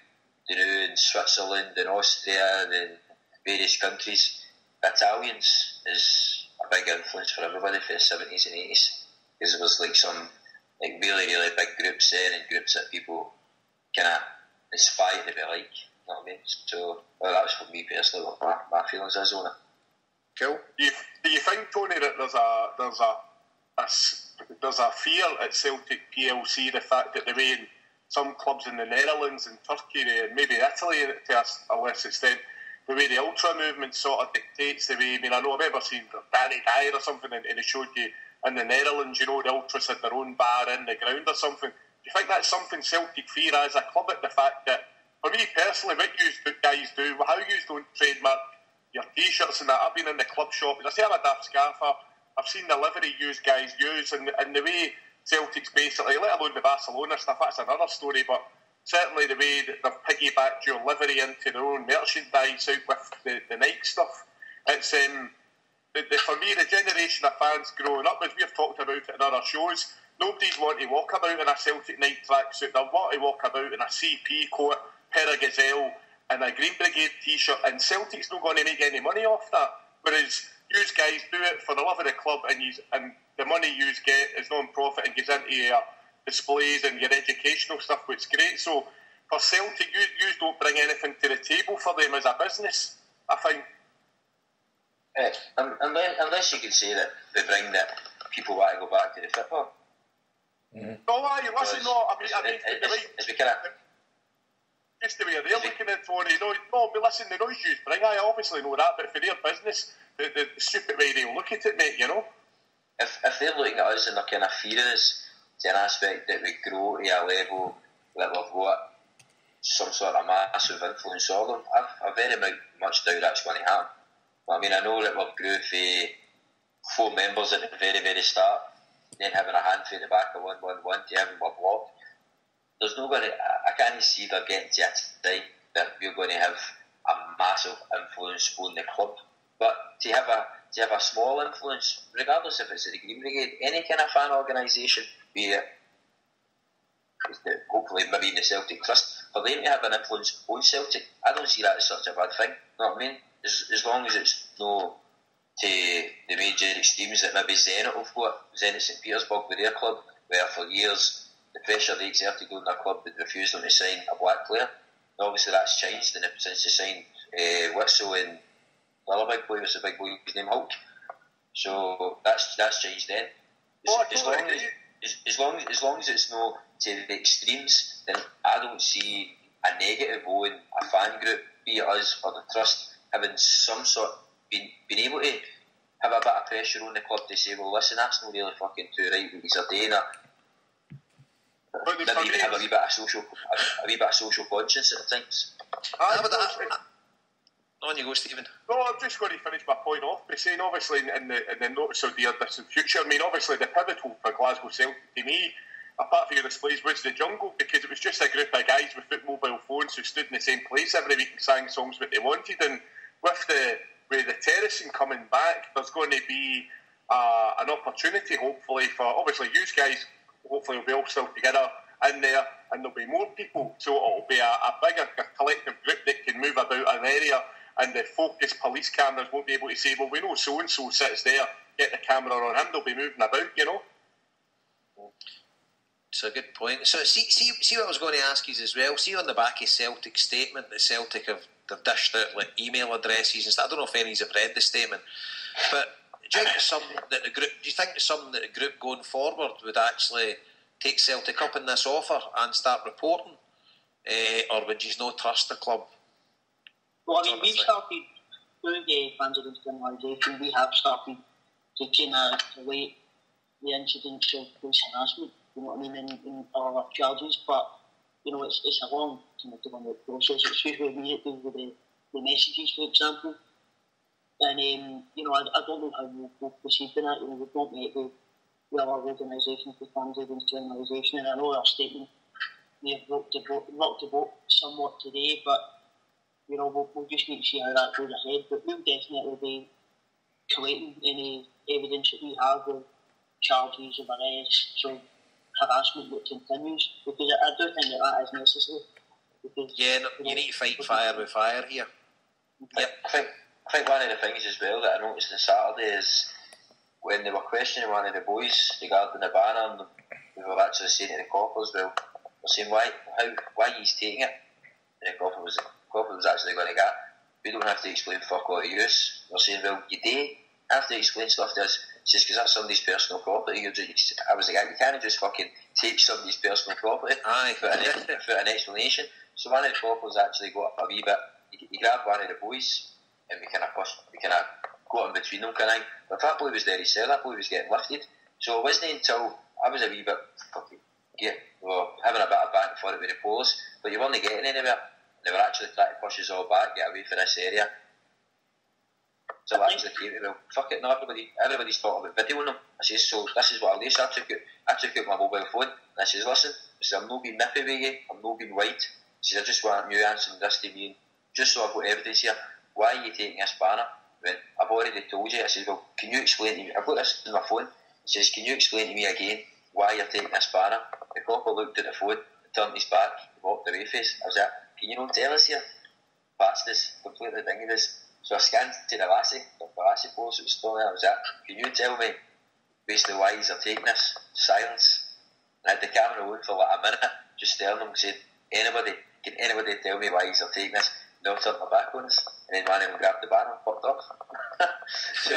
S6: you know, in Switzerland and Austria and various countries, Italians is a big influence for everybody for the 70s and 80s, because there was like some like really, really big groups there, and groups that people kind of aspire to be like, you know what I mean? So well, that was for me personally what my feelings is on it.
S4: Cool. Do you think, Tony, that there's a fear at Celtic PLC, the fact that the way in some clubs in the Netherlands and Turkey and maybe Italy to a less extent, the way the ultra movement sort of dictates the way, I mean, I know I've ever seen Danny Dyer or something and it showed you in the Netherlands, you know, the ultras had their own bar in the ground or something. Do you think that's something Celtic fear as a club, at the fact that, for me personally, what you guys do, how you don't trademark your t-shirts and that? I've been in the club shop, I say I'm a daft scaffer, I've seen the livery you guys use, and the way Celtic's basically, let alone the Barcelona stuff, that's another story, but certainly the way that they've piggybacked your livery into their own merchandise out with the Nike stuff, it's for me, the generation of fans growing up, as we've talked about it in other shows, nobody's wanting to walk about in a Celtic Nike tracksuit. They'll want to walk about in a CP coat, pair of Gazelle and a Green Brigade t-shirt, and Celtic's not going to make any money off that, whereas you guys do it for the love of the club, and the money you get is non-profit and goes into your displays and your educational stuff, which is great. So for Celtic, you don't bring anything to the table for them as a business, I think.
S6: Unless you can say that they bring that people want to go back to the football.
S4: Mm-hmm. No, listen, no, I mean, just the way they're looking at Tony, no, but listen, the noise you bring, I obviously know that, but for their business, the stupid way they'll look at it, mate, you know?
S6: If they're looking at us and they're kind of fearing us to an aspect that we grow to a level that we've got some sort of massive influence on them, I very much doubt that's going to happen. I mean, I know that we've grew for 4 members at the very, very start, then having a hand for the back of 1-1-1 to having one block. There's no going to, I can't see they're getting to a time that we're going to have a massive influence on the club. But to have a small influence, regardless if it's the Green Brigade, any kind of fan organisation, be it hopefully maybe in the Celtic Trust, for them to have an influence on Celtic, I don't see that as such a bad thing. You know what I mean? As long as it's no to the major extremes that maybe Zenit have got, Zenit St Petersburg with their club, where for years the pressure they exerted on their club would refuse them to sign a black player. And obviously that's changed since they signed Whistle and the other big boy was the big boy, his name Hulk. So that's changed then. As long as it's no to the extremes, then I don't see a negative on a fan group, be it us or the Trust, having some sort, being able to have a bit of pressure on the club to say, well, listen, that's not really fucking too right what he's doing. Maybe even have a wee bit of social conscience at times.
S2: On you go, Stephen.
S4: No, I'm just going to finish my point off by saying, obviously, in the notice of the distant future, I mean, obviously, the pivotal for Glasgow Celtic, to me, apart from your displays, was the jungle, because it was just a group of guys with mobile phones who stood in the same place every week and sang songs what they wanted. And with the terracing coming back, there's going to be an opportunity, hopefully, for, obviously, you guys, hopefully, will be all still together in there, and there'll be more people, so it'll be a bigger collective group that can move about an area, and the focused police cameras won't be able to say, well, we know so-and-so sits there, get the camera on him, they'll be moving about, you know.
S2: It's a good point. So see what I was going to ask you as well. See on the back of Celtic's statement that Celtic they've dished out like email addresses and stuff. I don't know if any have read the statement, but do you think it's something that the group going forward would actually take Celtic up in this offer and start reporting, or would you not trust the club?
S5: Well, I mean, we've started through the fans against criminalisation. We have started to kind of relate the incidents of police harassment. You know what I mean, in all our charges, but you know, it's a long kind of development process. It's usually we deal with the messages, for example, and you know, I don't know how we'll proceed in that. You know, we've not met with our organisation for fans against criminalisation, and I know our statement may have rocked the boat somewhat today, but you know, we'll just need to see how that goes ahead. But we'll definitely be collating any evidence that we have of charges of arrests, so harassment that continues, because I do think that is necessary. Because,
S2: you need to fight fire with fire here.
S6: Yep. I think one of the things as well that I noticed on Saturday is when they were questioning one of the boys regarding the banner, and they were actually saying to the coppers, well, they're saying why he's taking it, and the copper was actually going to get, we don't have to explain fuck all to use. They're saying, well, you do have to explain stuff to us. It's just because that's somebody's personal property. I was like, you can't just fucking take somebody's personal property for an explanation. So one of the coppers actually got a wee bit, he grabbed one of the boys and we kind of got in between them kind of thing. But that boy was there, he said that boy was getting lifted. So it wasn't until I was a wee bit fucking having a bit of back and forth with the police, but you weren't getting anywhere. They were actually trying to push us all back, get away from this area. So I actually came to them, fuck it, no, everybody's talking about videoing them. I says, so this is what I do. So I took out my mobile phone and I says, listen, I'm not being nippy with you, I'm not being white. I says, I just want you answering this to me, just so I've got evidence here. Why are you taking this banner? When I've already told you. I says, well, can you explain to me? I've got this on my phone. He says, can you explain to me again why you're taking this banner? The copper looked at the phone, turned his back, walked away face. I was like, can you not tell us here? Patched this, completely dinged this. So I scanned to the lassie post that was still there. I was like, can you tell me basically why he's taking this? Silence. And I had the camera on for like a minute, just telling them, saying, can anybody tell me why he's taking this? And they'll turn my back on us. And then one of them grabbed the banner and fucked off. So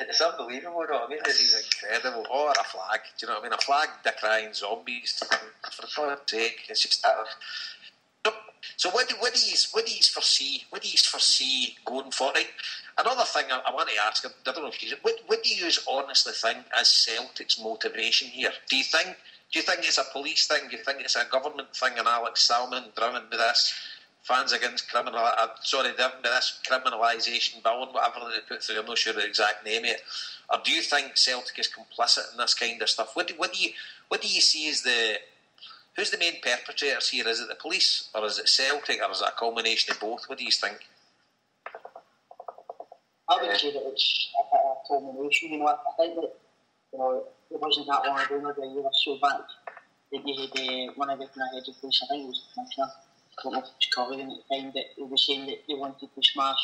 S6: it's unbelievable, you know what I mean?
S2: This is incredible. Or a flag, do you know what I mean? A flag decrying zombies. For God's sake, it's just... So what do you foresee going for it? Another thing I want to ask, I don't know if you, what do you honestly think is Celtic's motivation here? Do you think it's a police thing? Do you think it's a government thing? And Alex Salmon driven with this fans against driven with this criminalisation bill and whatever that they put through? I'm not sure the exact name of it. Or do you think Celtic is complicit in this kind of stuff? What do you see as who's the main perpetrators here? Is it the police, or is it Celtic, or is it a combination of both? What do you think?
S5: I would say that it's a combination. You know, I think that it wasn't that long ago, maybe a year or so back, that you had one of the kind of heads of police, I think it was the commissioner, I don't know if it was Corrigan at the time, that he was saying that they wanted to smash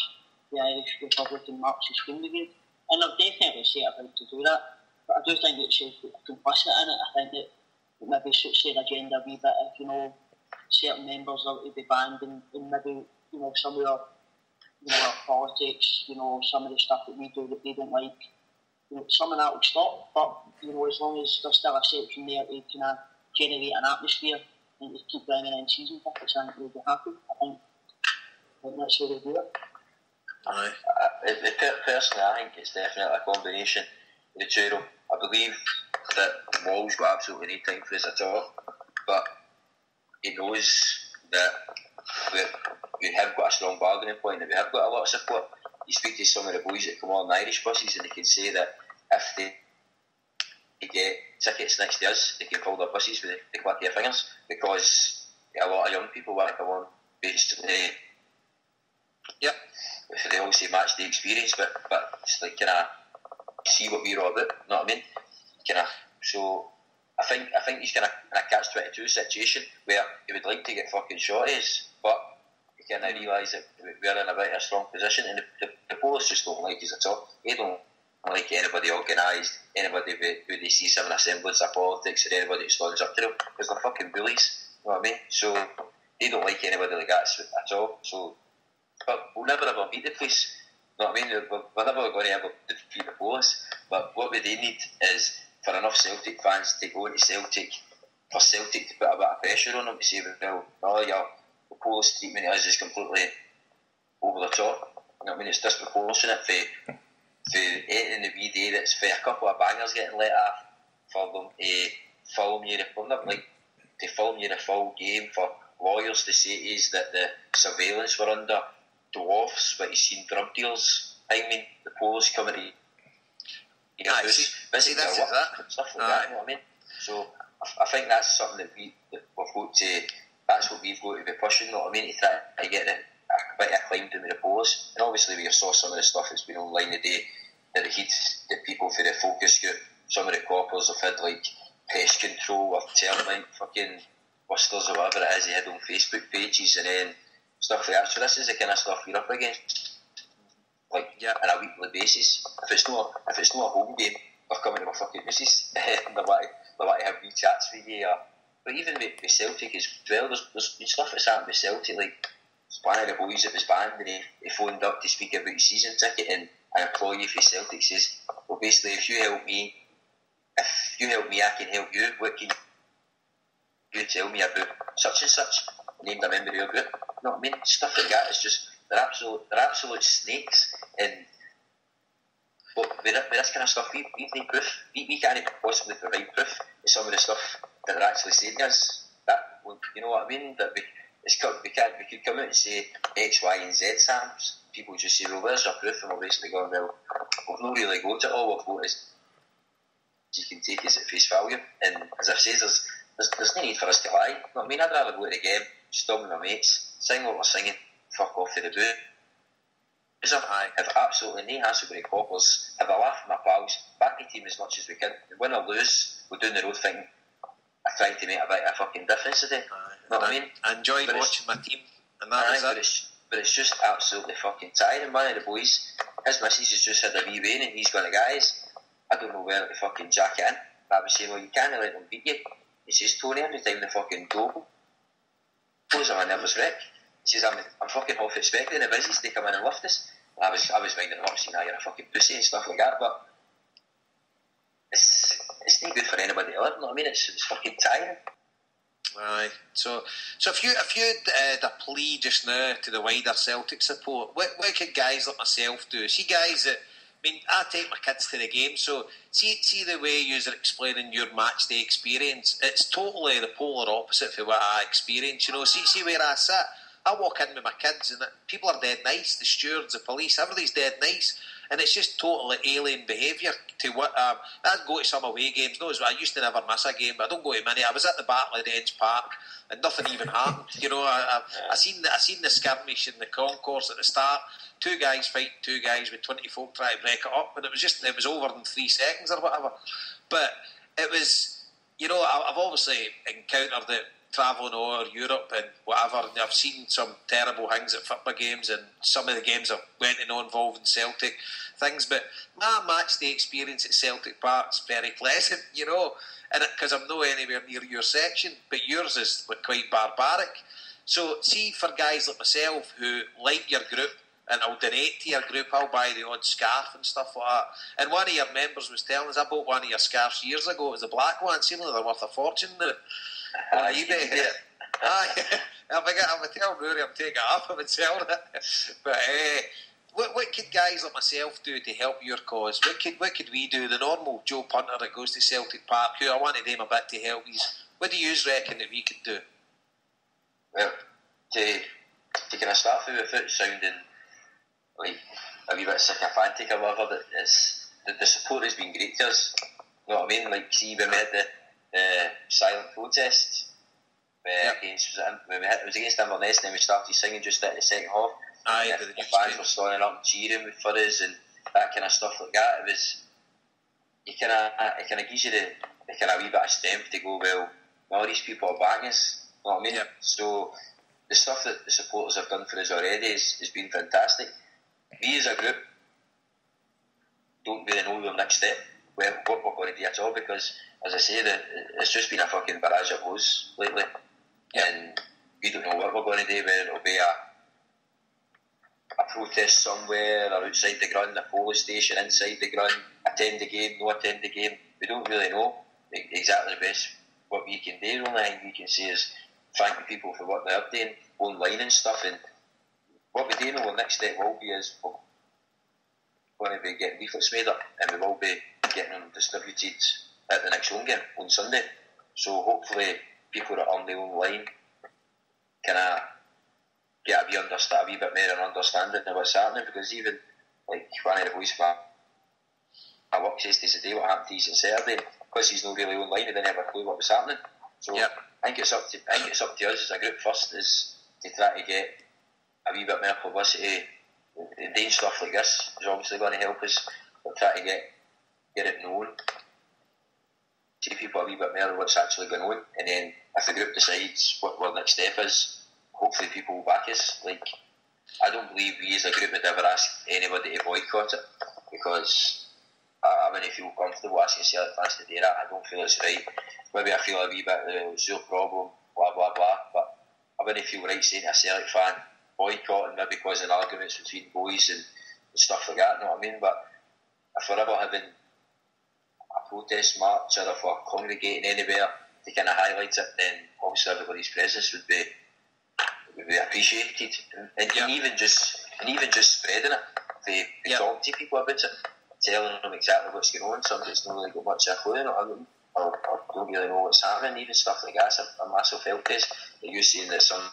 S5: the Irish Republican Marxist Green Brigade. And they've definitely set about to do that. But I do think that Celtic are complicit in it. I think that maybe suits their agenda a wee bit if, certain members are to be banned and maybe, some of our politics, some of the stuff that we do that they don't like, some of that will stop, but, as long as there's still a section there to kind of generate an atmosphere and to keep bringing in season tickets, I think we'll be happy. I think that's how they do it.
S6: Personally, I think it's definitely a combination of the two. I believe that Wall's got absolutely no time for us at all, but he knows that we have got a strong bargaining point, that we have got a lot of support. You speak to some of the boys that come on the Irish buses and they can say that if they get tickets next to us, they can fill their buses with the click of your fingers, because a lot of young people want to come on basically. Yep. If they obviously match the experience, but it's like kind of see what we're all about, you know what I mean? So I think he's kind of in a catch-22 situation where he would like to get fucking shorties, but he kind of realise that we're in a bit of a strong position, and the police just don't like us at all. They don't like anybody organised, anybody who they see some semblance of politics, or anybody who stands up to them, because they're fucking bullies, you know what I mean? So they don't like anybody like that at all. So, but we'll never ever beat the police, you know what I mean? We're never going to ever defeat the police, but what we do need is for enough Celtic fans to go into Celtic, for Celtic to put a bit of pressure on them to say, well, the police treatment is just completely over the top. You know what I mean? It's disproportionate for anything that we do. That's for a couple of bangers getting let off for them to film you to film you the full game, for lawyers to say is that the surveillance were under dwarfs, but you've seen drug deals. I mean, the police coming to your house, visiting your work, stuff like that. You know what I mean? So I think that's something that we've got to. That's what we've got to be pushing. You know what I mean? To try to get a bit of acclaim to the police. And obviously, we saw some of the stuff that's been online today that heats the people for the focus group. Some of the coppers have had like pest control or termite fucking busters or whatever it is they had on Facebook pages and then stuff like that. So this is the kind of stuff we're up against, like on a weekly basis. If it's not a home game, they're coming to my fucking houses. They want to have wee chats with you. But even with Celtic as well, there's stuff that's happened with Celtic. Like one of the boys that was banned, and he phoned up to speak about his season ticket, and an employee for Celtic says, well, basically, if you help me, I can help you. What can you tell me about such and such? Named a member of your group. You know what I mean? Stuff like that is just they're absolute snakes. And but with this kind of stuff, we need proof. We can't possibly provide proof of some of the stuff that they're actually saying us. That, you know what I mean? That we could come out and say X, Y, and Z Sam's. People just say, well, where's your proof? And we're basically going, well, we've not really got it all. We've got is you can take us at face value. And as I've said, there's no need for us to lie. You know what I mean? I'd rather go to the game, storm with my mates, sing what we're singing, fuck off to the booth. Have absolutely no hassle with the coppers, have a laugh with my pals, back the team as much as we can. Win or lose, we're doing the road thing. I try to make a bit of a fucking difference today. You know what I mean?
S2: I enjoyed watching my team, and that was it.
S6: But it's just absolutely fucking tiring. One of the boys, his missus has just had a wee rain, and he's gone, guys, I don't know where to fucking jack in. I was saying, well, you can't let them beat you. He says, Tony, every time the fucking goal goes, I'm a nervous wreck. He says, I'm fucking half expecting the business to come in and lift us. I was winding him up saying, you're a fucking pussy and stuff like that, but it's not good for anybody to live, you know what I mean? It's fucking tiring.
S2: Right. So if you had a plea just now to the wider Celtic support, what could guys like myself do? See guys that, I mean, I take my kids to the game, so see the way you're explaining your match day experience, it's totally the polar opposite for what I experience, you know. See where I sit. I walk in with my kids and people are dead nice, the stewards, the police, everybody's dead nice, and it's just totally alien behaviour to what I'd go to some away games. No, I used to never miss a game, but I don't go to many. I was at the Battle of the Edge Park and nothing even happened. You know, I seen the skirmish in the concourse at the start. Two guys fighting two guys with 20 folk trying to break it up, and it was over in 3 seconds or whatever. But it was, you know, I've obviously encountered it travelling over Europe and whatever, and I've seen some terrible things at football games, and some of the games I've went to know involving Celtic things, but my match day experience at Celtic Park's very pleasant, you know, and because I'm not anywhere near your section, but yours is quite barbaric. So see, for guys like myself who like your group, and I'll donate to your group, I'll buy the odd scarf and stuff like that. And one of your members was telling us, I bought one of your scarves years ago, it was a black one, seemingly they're worth a fortune now. On eBay. If I tell Rory I'm taking it up, I would sell it. But what could guys like myself do to help your cause? What could we do? The normal Joe Punter that goes to Celtic Park, who I wanted him a bit to help us. What do you reckon that we could do?
S6: Well, to kind of start with without sounding like a wee bit sycophantic or whatever, that the support has been great to us. You know what I mean? Like, see, when we had the silent protest against, it was against Inverness, and then we started singing just at the second half. The fans were standing up and cheering for us and that kind of stuff like that. It kind of gives you the kind of wee bit of strength to go, well, all these people are backing us. You know what I mean? Yep. So the stuff that the supporters have done for us already has been fantastic. We as a group, don't really know the next step, what we're going to do at all, because, as I say, it's just been a fucking barrage of woes lately, and we don't know what we're going to do, whether it'll be a protest somewhere, or outside the ground, a police station, inside the ground, attend the game, no attend the game. We don't really know exactly the best what we can do. The only thing we can say is thank the people for what they're doing online and stuff, and what we do know the next step will be is we're going to be getting leaflets made up, and we will be getting them distributed at the next home game on Sunday. So hopefully people that are on the online can get a wee bit more of an understanding of what's happening, because even like one of the boys from my work says today what happened to us on Saturday, because he's not really online, he didn't have a clue what was happening. So I think it's up to us as a group first, is to try to get a wee bit more publicity. Doing stuff like this is obviously going to help us, but try to get it known, see people a wee bit more of what's actually going on, and then if the group decides what our next step is, hopefully people will back us. Like, I don't believe we as a group would ever ask anybody to boycott it, because I wouldn't feel comfortable asking Celtic fans to do that. I don't feel it's right. Maybe I feel a wee bit it's your problem, blah blah blah, but I wouldn't feel right saying to a Celtic fan boycotting, maybe causing arguments between boys and stuff like that, you know what I mean? But if we're ever having a protest march, or if we're congregating anywhere to kind of highlight it, then obviously everybody's presence would be appreciated, and even just spreading it, to talk to people about it, telling them exactly what's going on. Some that's not really got much of a clue, you know what I mean? Or don't really know what's happening, even stuff like that's a massive help test. That you're saying that some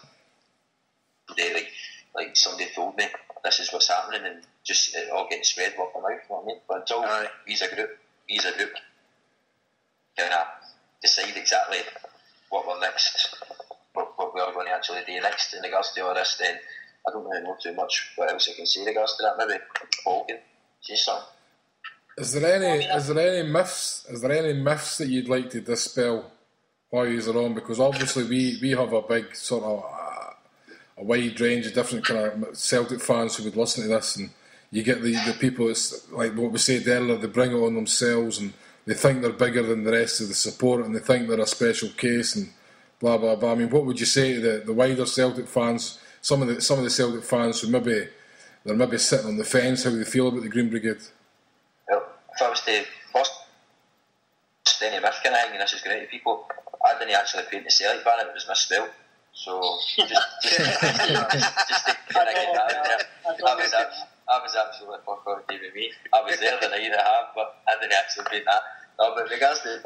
S6: day, like somebody told me this is what's happening, and just it all getting spread word of mouth, you know what I mean? But until we as a group can decide exactly what we're going to actually do next in regards to all this, then I don't really know too much what else I can say in regards to that. Maybe Paul can say something.
S3: Is there any myths that you'd like to dispel while you're on? Because obviously we have a big sort of a wide range of different kind of Celtic fans who would listen to this, and you get the people, it's like what we said earlier, they bring it on themselves and they think they're bigger than the rest of the support, and they think they're a special case and blah blah blah. I mean, what would you say to the wider Celtic fans, some of the Celtic fans who they're maybe sitting on the fence, how they feel about the Green Brigade?
S6: Well, if I was to bust any myth kind of thing, and this is great to people, I didn't actually paint the Celtic banner, it was misspelled. So just to kind of get that out there, I was absolutely fuck on TV. I was there the night and a half, but I didn't actually paint that. No, but in regards to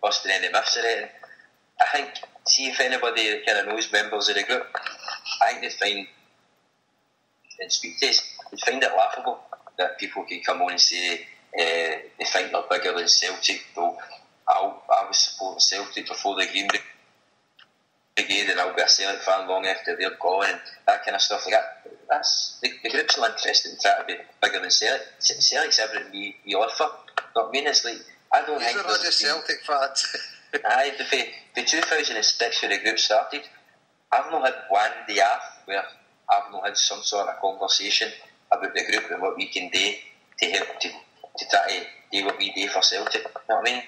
S6: busting any myths or anything, I think, see if anybody kind of knows members of the group, I think they'd find, and speak to us, they'd find it laughable that people can come on and say they think they're bigger than Celtic, though I was supporting Celtic before the Green Brigade, and I'll be a Celtic fan long after they're gone, and that kind of stuff like that. That's the group's not interested in trying to be bigger than Celtic. Celtic's everything we offer. But I mean, it's like, I don't think
S2: there's just Celtic fans.
S6: Aye, the 2006 when the group started, I've not had one day off where I've not had some sort of conversation about the group and what we can do to help to try to do what we do for Celtic. You know what I mean?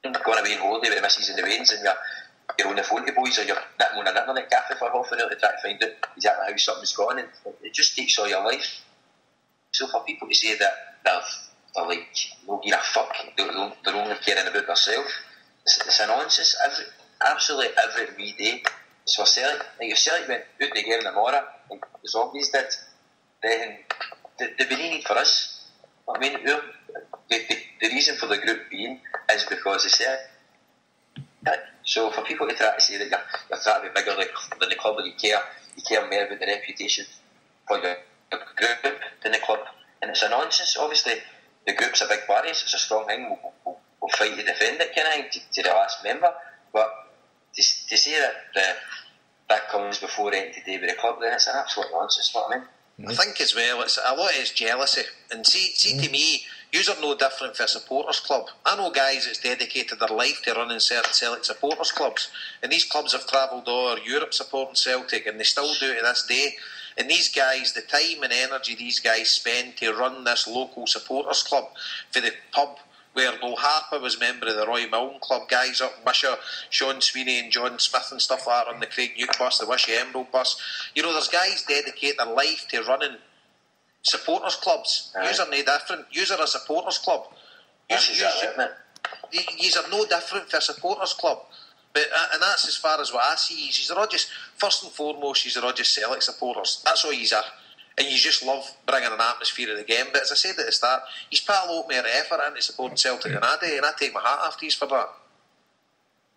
S6: You're going away on holiday with the missus and the veins, and you're on the phone to boys, or you're knitting on an internet cafe for half an hour to try to find out exactly how something's gone, and it just takes all your life. So for people to say that they're like, no give a fuck, they're only caring about themselves, it's a nonsense. Absolutely every wee day. It's for Celtic. Like if Celtic went out the game in the morning, like the Zombies did, then there'd be no need for us. I mean, the reason for the group being is because of Celtic. So for people to try to say that you're trying to be bigger than the club, and you care more about the reputation for your group than the club, and it's a nonsense. Obviously, the group's a big party, so it's a strong thing. We'll fight to defend it, kind of, to the last member. But to say that comes before anything to do with the club, then it's an absolute nonsense. What I mean.
S2: I think as well, it's a lot is jealousy, and see to me, Yous are no different for a supporters club. I know guys that's dedicated their life to running certain Celtic supporters clubs, and these clubs have travelled all over Europe supporting Celtic, and they still do to this day. And these guys, the time and energy these guys spend to run this local supporters club for the pub where Noel Harper was member of the Roy Milne Club, guys up in Wishaw, Sean Sweeney and John Smith and stuff like that on the Craig Newt bus, the Wishaw Emerald bus. You know, there's guys dedicate their life to running supporters clubs. Yous are no different. Yous are a supporters club. Yous are no different for a supporters club. But and that's as far as what I see. Yous are all just, first and foremost, yous are all just Celtic supporters. That's all yous are. And you just love bringing an atmosphere to the game. But as I said at the start, he's put a lot more effort into supporting Celtic than I do, and I take my hat off to you for that.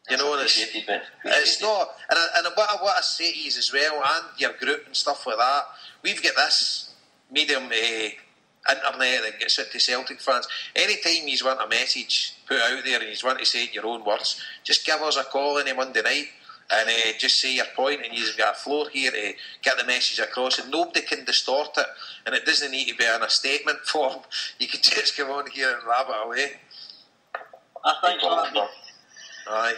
S2: You know, and it's not. And what I say to you as well, and your group and stuff like that, we've got this medium internet that gets it to Celtic fans. Anytime you want a message put out there and you want to say it in your own words, just give us a call any Monday night and just say your point, and you've got a floor here to get the message across, and nobody can distort it, and it doesn't need to be in a statement form. You can just come on here and rab it away.
S5: I think so.
S2: Aye.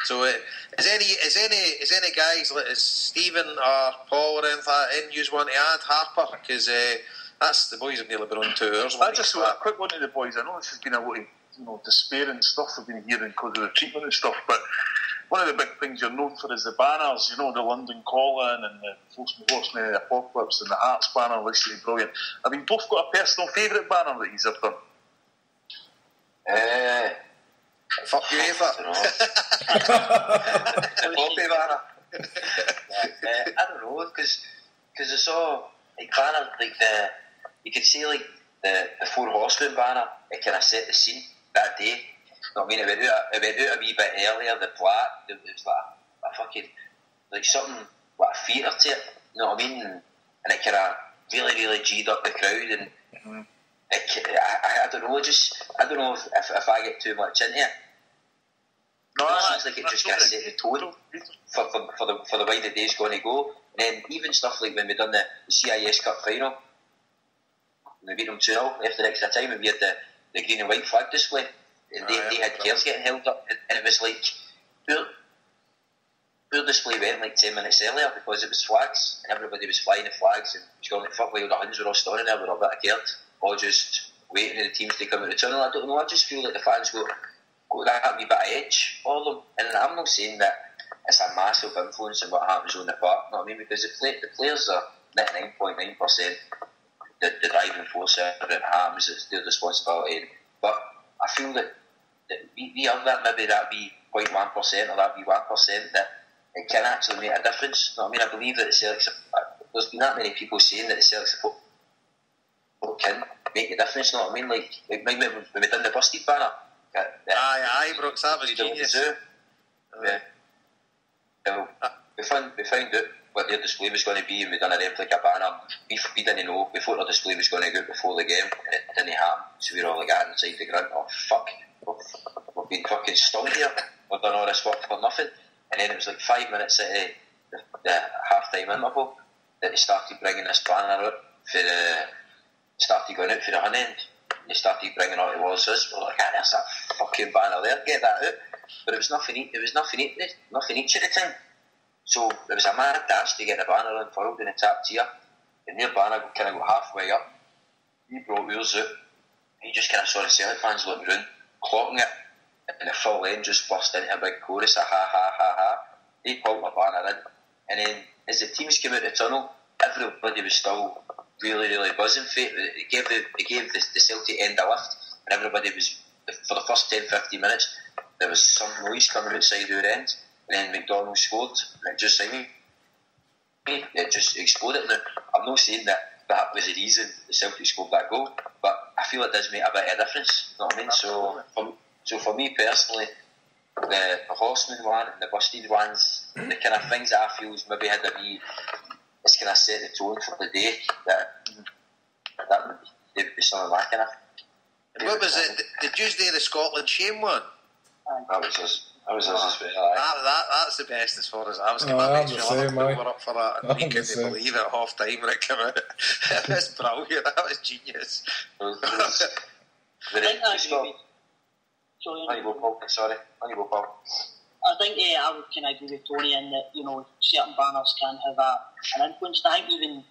S2: So is any guys like Stephen or Paul or anything you want to add, Harper? Because that's the boys have nearly been on 2 hours.
S7: I just want a quick one to the boys. I know this has been a lot of despair and stuff I've been hearing because of the treatment and stuff, but one of the big things you're known for is the banners, you know, the London Calling and the Horsemen of the Apocalypse and the Hearts banner, literally brilliant. Have you both got a personal favourite banner that you've done?
S2: Fuck you, Eva.
S6: Poppy banner. I don't know, because I saw like banner like you could see like the Four Horsemen banner. It kind of set the scene that day. You know what I mean? It went out a wee bit earlier. The plot, it was like a fucking like something like a theatre to it. You know what I mean? And it kind of really G'd up the crowd and. I don't know. I don't know if I get too much into it. No, it seems like it just kind of set the tone for the way the day's going to go. And then even stuff like when we done the CIS Cup final, we beat them 2-0 after extra time, and we had the green and white flag display. And they had cares getting held up, and it was like poor display went like 10 minutes earlier because it was flags, and everybody was flying the flags, and it was going like fuck while the Huns were all standing there with a bit of cared, or just waiting for the teams to come out the tunnel. I don't know, I just feel like the fans got that wee bit of edge for them, and I'm not saying that it's a massive influence on what happens on the park, you know what I mean, because the players are 99.9% the driving force of it happens, it's their responsibility, but I feel that we have that, maybe that wee 0.1% or that wee 1% that it can actually make a difference, you know what I mean. I believe that the Celtics, there's been that many people saying that the Celtics can make a difference, you know what I mean, like when we done the busted banner.
S2: Aye, Brooks, that was genius.
S6: We found out what their display was going to be, and we done a replica banner. We didn't know. We thought our display was going to go out before the game, and it didn't happen. So we were all like inside the grunt. Oh fuck, we've been fucking stung here. We've done all this work for nothing. And then it was like 5 minutes into the half-time interval that they started bringing this banner out started going out for the hun end. They started bringing out towards us. We're like, there's that fucking banner there, get that out. But it was nothing each at the time. So it was a mad dash to get the banner unfurled in the top tier. And their banner kind of got halfway up. He brought ours out. He just kind of saw the Celtic fans looking around, clocking it. And the full end just burst into a big chorus of ha ha ha ha. They pulled my banner in. And then as the teams came out the tunnel, everybody was still really buzzing for it. They gave the Celtic end a lift, and everybody was, for the first 10-15 minutes, there was some noise coming outside our end, and then McDonald scored, and it just exploded. Now, I'm not saying that was the reason the Celtic scored that goal, but I feel it does make a bit of a difference, you know what I mean? So for me personally, the Horseman one and the busted ones, the kind of things that I feel is maybe had to be, it's kind of set the tone for the day, that would be something lacking.
S2: What was it? Did you do the Scotland shame one?
S6: That was us as well.
S2: That's the best as far as I was
S3: concerned.
S2: We were up for that, and we couldn't believe it at half time when it came out. It was brilliant. That was genius.
S5: I think I agree with...
S6: Sorry. On you go, Paul. Sorry. On you go, Paul.
S5: I think I would kind of agree with Tony in that, you know, certain banners can have an influence. I think even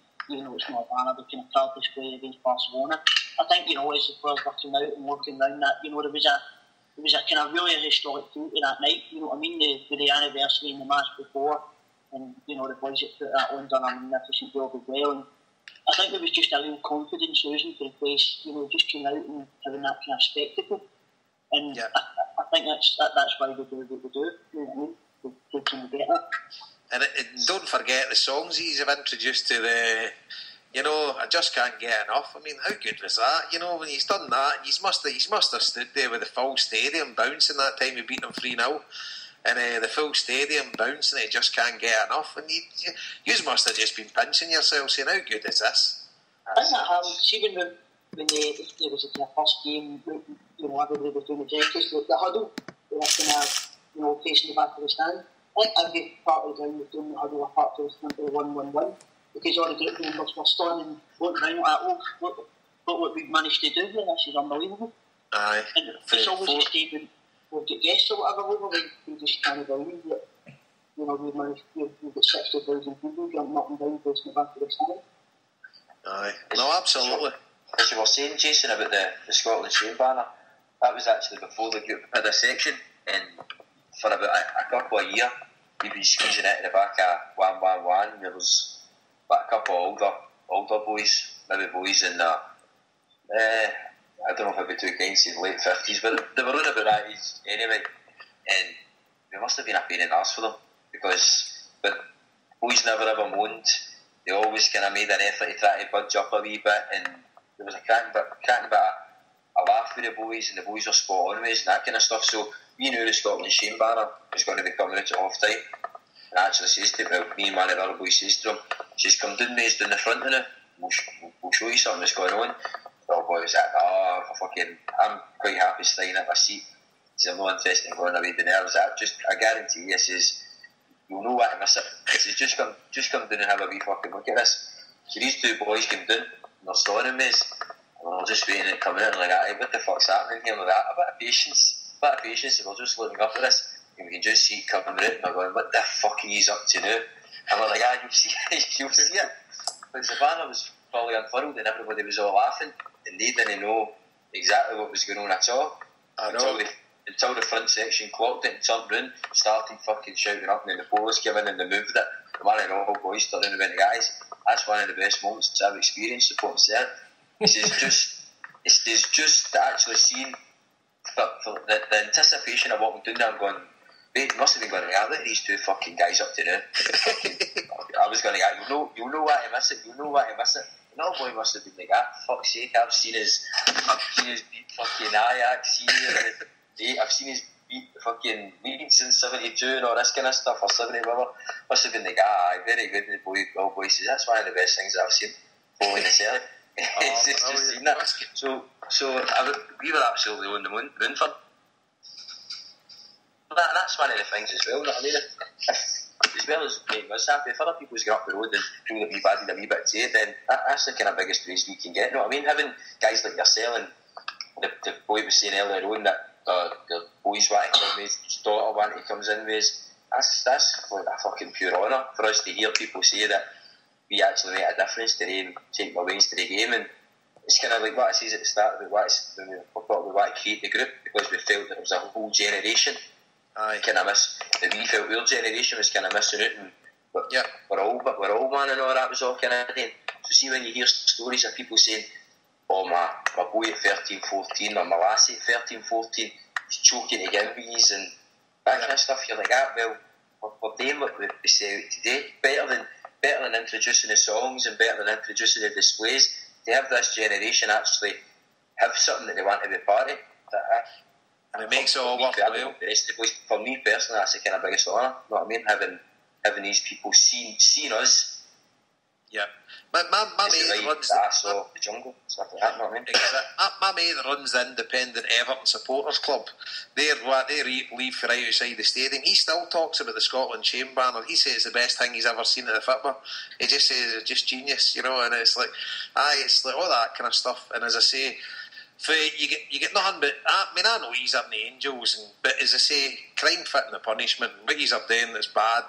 S5: though it's not a banner, they kind of proud display against Barcelona. I think, you know, as the players were coming out and working around that, you know, there was a kind of really historic feel to that night, you know what I mean, the anniversary and the match before, and, you know, the boys that put that on done a magnificent job as well. And I think there was just a real confidence losing for the place, you know, just coming out and having that kind of spectacle. And I think that's why they do what they do. You know what I mean? They can get it.
S2: And don't forget the songs he's introduced to the. You know, I just can't get enough. I mean, how good was that? You know, when he's done that, he must have stood there with the full stadium bouncing that time he beat them 3-0. And the full stadium bouncing, he just can't get enough. And you must have just been pinching yourself saying, how good is this?
S5: I think that happened. See, when it was in the first game, you know, everybody was doing the gestures, the huddle, they were kind of, you know, facing the back of the stand. I think every part of the ground was doing the huddle apart from the 1-1-1, because all the group members were standing, looking around like, what we've managed to do here, this is unbelievable.
S2: Aye.
S5: And it's always a statement, we've got guests or whatever over, we just kind of believe that, you know, we've got 60,000 people jumping up and down facing the back of the stand.
S2: Aye. No, absolutely.
S6: As you were saying, Jason, about the Scotland Shame banner, that was actually before the group had a section, and for about a couple of years, we'd been squeezing it in the back of 1-1-1. There was a couple of older boys, maybe boys in I don't know if I'd be too kind to say late 50s, but they were around about that age anyway, and we must have been a pain in the arse for them, but boys never ever moaned. They always kind of made an effort to try to budge up a wee bit, and there was a cracking bit a laugh with the boys, and the boys were spot on with us and that kind of stuff. So we knew the Scotland Shame banner was going to be coming out at half time, and I actually says to him, well, me and one of the other boys says to him, says, come down with us down the front of it, we'll show you something that's going on. The old boy was like, I'm quite happy staying at my seat. He says, I'm not interested in going away down there. I guarantee you, says, you'll know what to miss it. He says, just come down and have a wee fucking look at this. So these two boys came down, and they're staring at me, and we're just waiting to come in, and like, hey, what the fuck's happening here? Like that, a bit of patience, and we're just looking up at this, and we can just see it coming out, and we're going, what the fuck are you up to now? And we're like, you'll see it. But the banner was fully unfurled, and everybody was all laughing, and they didn't know exactly what was going on at all. Until the front section clocked it and turned round, started fucking shouting up, and then the police came in and they moved it. The one of the old boys turned around and went, guys, that's one of the best moments I've experienced supporting Celtic. It's just actually seeing for the anticipation of what we're doing there. I'm going, it must have been going, look at these two fucking guys up to now. I was going, you'll know why I miss it. And old boy must have been like, fuck's sake, I've seen his beat fucking Ajax here, I've seen his beat fucking Leeds in 72 and all this kind of stuff, or 70, whatever. Must have been like, very good. And the old boy says, that's one of the best things I've seen following the Celtic. It's just seen that. So we were absolutely on the moon for that. And that's one of the things as well, you know what I mean? As well as making us happy, if other people's got up the road and feel that we've added a wee bit to it, then that's the kind of biggest praise we can get. You know what I mean? Having guys like yourself, and the boy was saying earlier on that the boys want to come with, his daughter want to comes in with, that's like a fucking pure honour for us to hear people say that we actually make a difference to them, take my ways to the game. And it's kind of like what I said at the start about we want to create the group, because we felt that it was a whole generation kind of that we felt our generation was kind of missing out, and we're all man and all that was all kind of thing. So see, when you hear stories of people saying, oh, my boy at 13, 14, or my lassie at 13, 14 is choking to gimbies and that kind of stuff, you're like, well, we're doing what we say today, better than introducing the songs and better than introducing the displays, to have this generation actually have something that they want to be part of.
S2: And it makes it all worthwhile.
S6: For me personally, that's the kind of biggest honour. You know what I mean? Having these people seeing us.
S2: Yeah, my mate runs
S6: the jungle, stuff like that. You know what I mean?
S2: My mate runs the independent Everton supporters club. They leave for outside the stadium. He still talks about the Scotland Shame banner. He says it's the best thing he's ever seen in the football. He just says it's just genius, you know. And it's like all that kind of stuff. And as I say, You get nothing but. I know he's up in the Angels, but as I say, crime fitting the punishment. What he's up doing that's bad.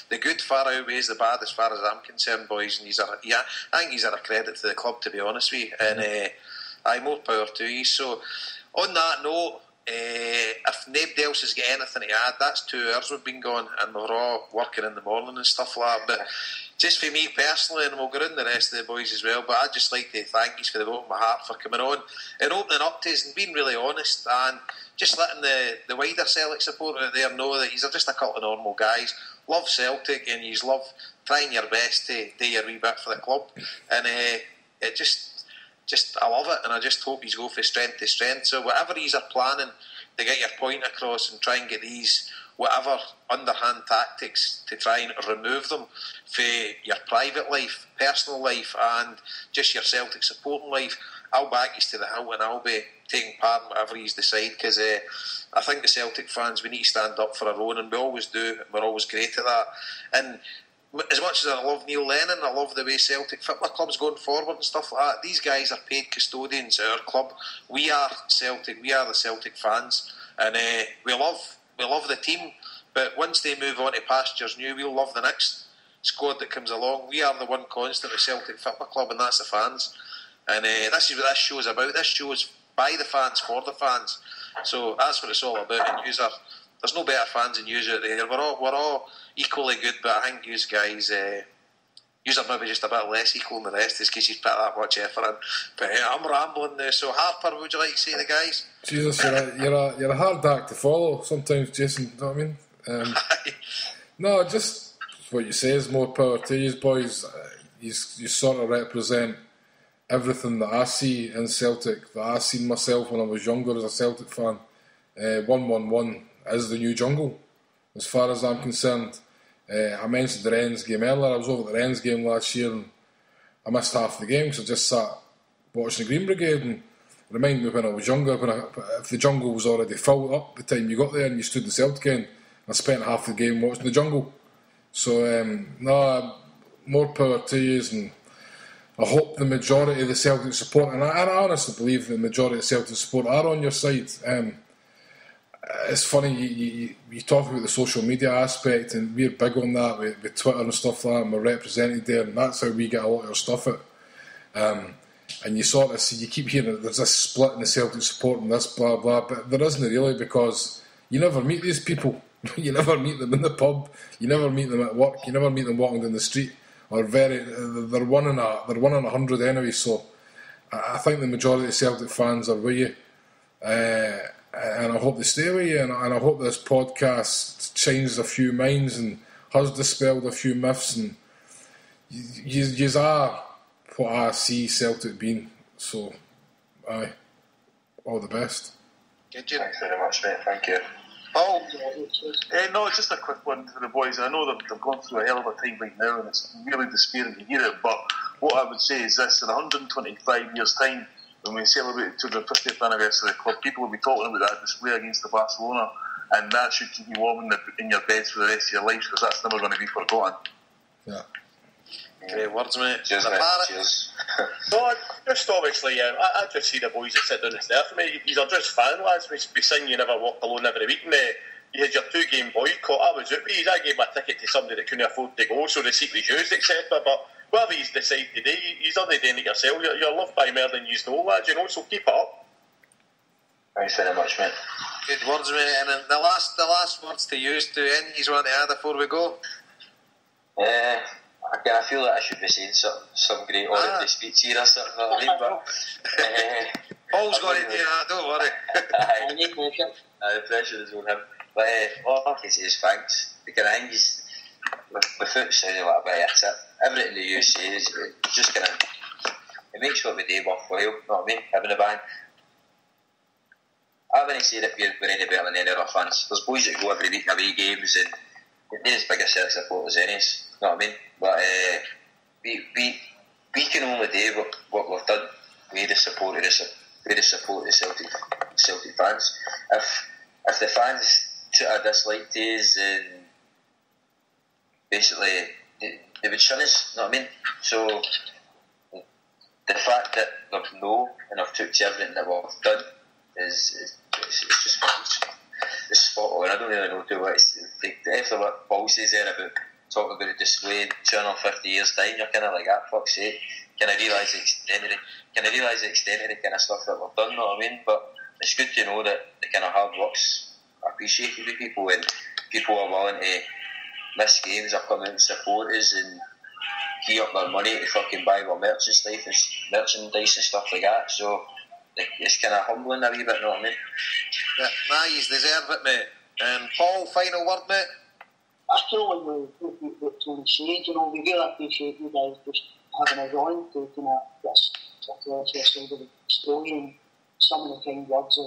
S2: The good far outweighs the bad, as far as I'm concerned, boys. And I think he's a credit to the club, to be honest with you. And more power to you. So, on that note, if nobody else has got anything to add, that's 2 hours we've been gone, and we're all working in the morning and stuff like that. But just for me personally, and we'll go in the rest of the boys as well, but I'd just like to thank you for the vote of my heart for coming on and opening up to us and being really honest, and just letting the wider Celtic supporter out there know that you're just a couple of normal guys, love Celtic, and you love trying your best to do your wee bit for the club. And it just I love it, and I just hope he's go from strength to strength. So whatever he's are planning to get your point across and try and get these whatever underhand tactics to try and remove them for your private life, personal life, and just your Celtic supporting life, I'll back you to the hilt, and I'll be taking part in whatever he's decide, because I think the Celtic fans, we need to stand up for our own, and we always do, and we're always great at that. And as much as I love Neil Lennon, I love the way Celtic Football Club's going forward and stuff like that. These guys are paid custodians at our club. We are Celtic. We are the Celtic fans, and we love the team. But once they move on to pastures new, we'll love the next squad that comes along. We are the one constant of Celtic Football Club, and that's the fans. And this is what this show is about. This show is by the fans, for the fans. So that's what it's all about. And there's no better fans than you out there. We're all equally good, but I think you guys, you are maybe just a bit less equal than the rest, is because you put that much effort in. But I'm rambling now. So Harper, what would you like to say to the guys?
S3: Jesus, you're a hard act to follow sometimes, Jason. You know what I mean? No, just what you say is more power to you, boys. You sort of represent everything that I see in Celtic, that I seen myself when I was younger as a Celtic fan. 1-1-1 is the new jungle, as far as I'm concerned. I mentioned the Rennes game earlier. I was over at the Rennes game last year, and I missed half the game because I just sat watching the Green Brigade, and it reminded me when I was younger, if the jungle was already filled up the time you got there and you stood in the Celtic end. I spent half the game watching the jungle. So, more power to you, and I hope the majority of the Celtic support, and I honestly believe the majority of the Celtic support are on your side. It's funny, you talk about the social media aspect, and we're big on that with Twitter and stuff like that, and we're represented there, and that's how we get a lot of our stuff out. And you sort of see, you keep hearing that there's this split in the Celtic support and this blah blah, but there isn't really, because you never meet these people. You never meet them in the pub, you never meet them at work, you never meet them walking down the street, or they're 1 in 100 anyway. So I think the majority of Celtic fans are with you, and I hope they stay with you, and I hope this podcast changes a few minds and has dispelled a few myths, and you are what I see Celtic being. So aye, all the best.
S2: Good job.
S6: Thanks very much, mate. Thank you.
S2: Paul?
S7: No, just a quick one for the boys. I know they've gone through a hell of a time right now, and it's really despairing to hear it, but what I would say is this: in 125 years' time, when we celebrate the 250th anniversary of the club, people will be talking about that display against the Barcelona, and that should keep you warm in your beds for the rest of your life, because that's never going to be forgotten.
S3: Yeah.
S2: Great words, mate.
S6: Cheers, mate. Cheers.
S4: No, just obviously, I just see the boys that sit down and stare for me. These are just fan lads. We sing You Never Walk Alone every week, and you had your 2-game boycott. I was out with you. I gave my ticket to somebody that couldn't afford to go, so the seat was used, etc. But whatever you decide to do, you're only doing it yourself. You're loved by more than you know, lads, so keep it up.
S6: Thanks very much, mate.
S2: Good words, mate. And then the last words to use to end, you want to add before we go?
S6: Again, I feel that I should be saying some great oratory speech here or something, you know what I mean? But
S2: Paul's got it, don't worry.
S6: The pressure is on him. But all I can say is thanks. Because I think without sounding like a bit of a tip, everything that you say is just kind of, it makes what we do worthwhile, you know what I mean? Having a band. I wouldn't say that we're any better than any other fans. There's boys that go every week away games, and they're as big a set of supporters as any, you know what I mean? But we can only do what we've done. We the support of the Celtic fans. If the fans took a dislike to us, and basically they would shun us, you know what I mean? So the fact that they've known and I've took to everything that we've done is just it's spot on. I don't really know what it's after what Paul says there about talking about a display in 2 or 50 years time, you're kind of like, fuck's sake, can I realise the extent of the kind of stuff that we've done, know what I mean? But it's good to know that the kind of hard work's appreciated by people, and people are willing to miss games or come out and support us and key up their money to fucking buy our merchandise and stuff like that. So it's kind of humbling a wee bit, know what I mean?
S2: Yeah, nah, you deserve it, mate. And Paul, final word, mate?
S5: I feel when we look to shade, we really appreciate you guys just having us on to kind of get us to a side of the story, and some of the kind words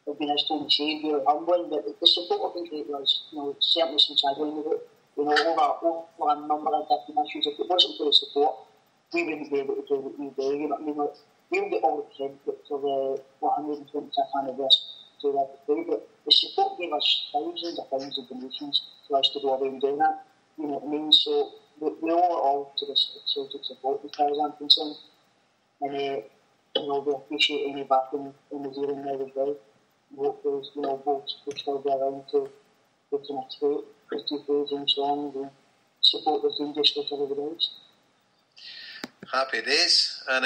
S5: have been, as Tony said, really humbling, but the support have been great was, certainly since I joined the group, over a number of different issues. If it wasn't for the support, we wouldn't be able to do what we do, you know what I mean? Like, we would get all the credit for the 125th anniversary to that day, but the support gave us thousands of donations for us to go away and do that, you know what I mean? So we owe it all to the Celtic support as far as I'm concerned, and we appreciate any back in the zealand now as well. Hopefully, we'll still be around to kind of tweet the 2000 songs and support the team just like everybody else.
S2: Happy days, and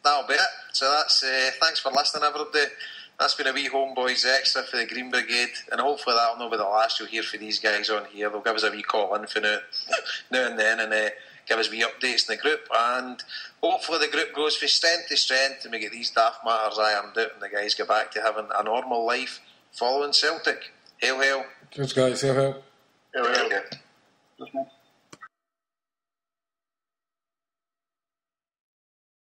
S2: that'll be it. So that's thanks for listening, everybody. That's been a wee HmBhoys Extra for the Green Brigade, and hopefully that'll not be the last you'll hear for these guys on here. They'll give us a wee call in for now and then, and give us wee updates in the group, and hopefully the group goes from strength to strength and we get these daft matters ironed out and the guys get back to having a normal life following Celtic. Hail, hail.
S3: Cheers, guys. Hail, hail.
S4: Hail, hail.
S5: Just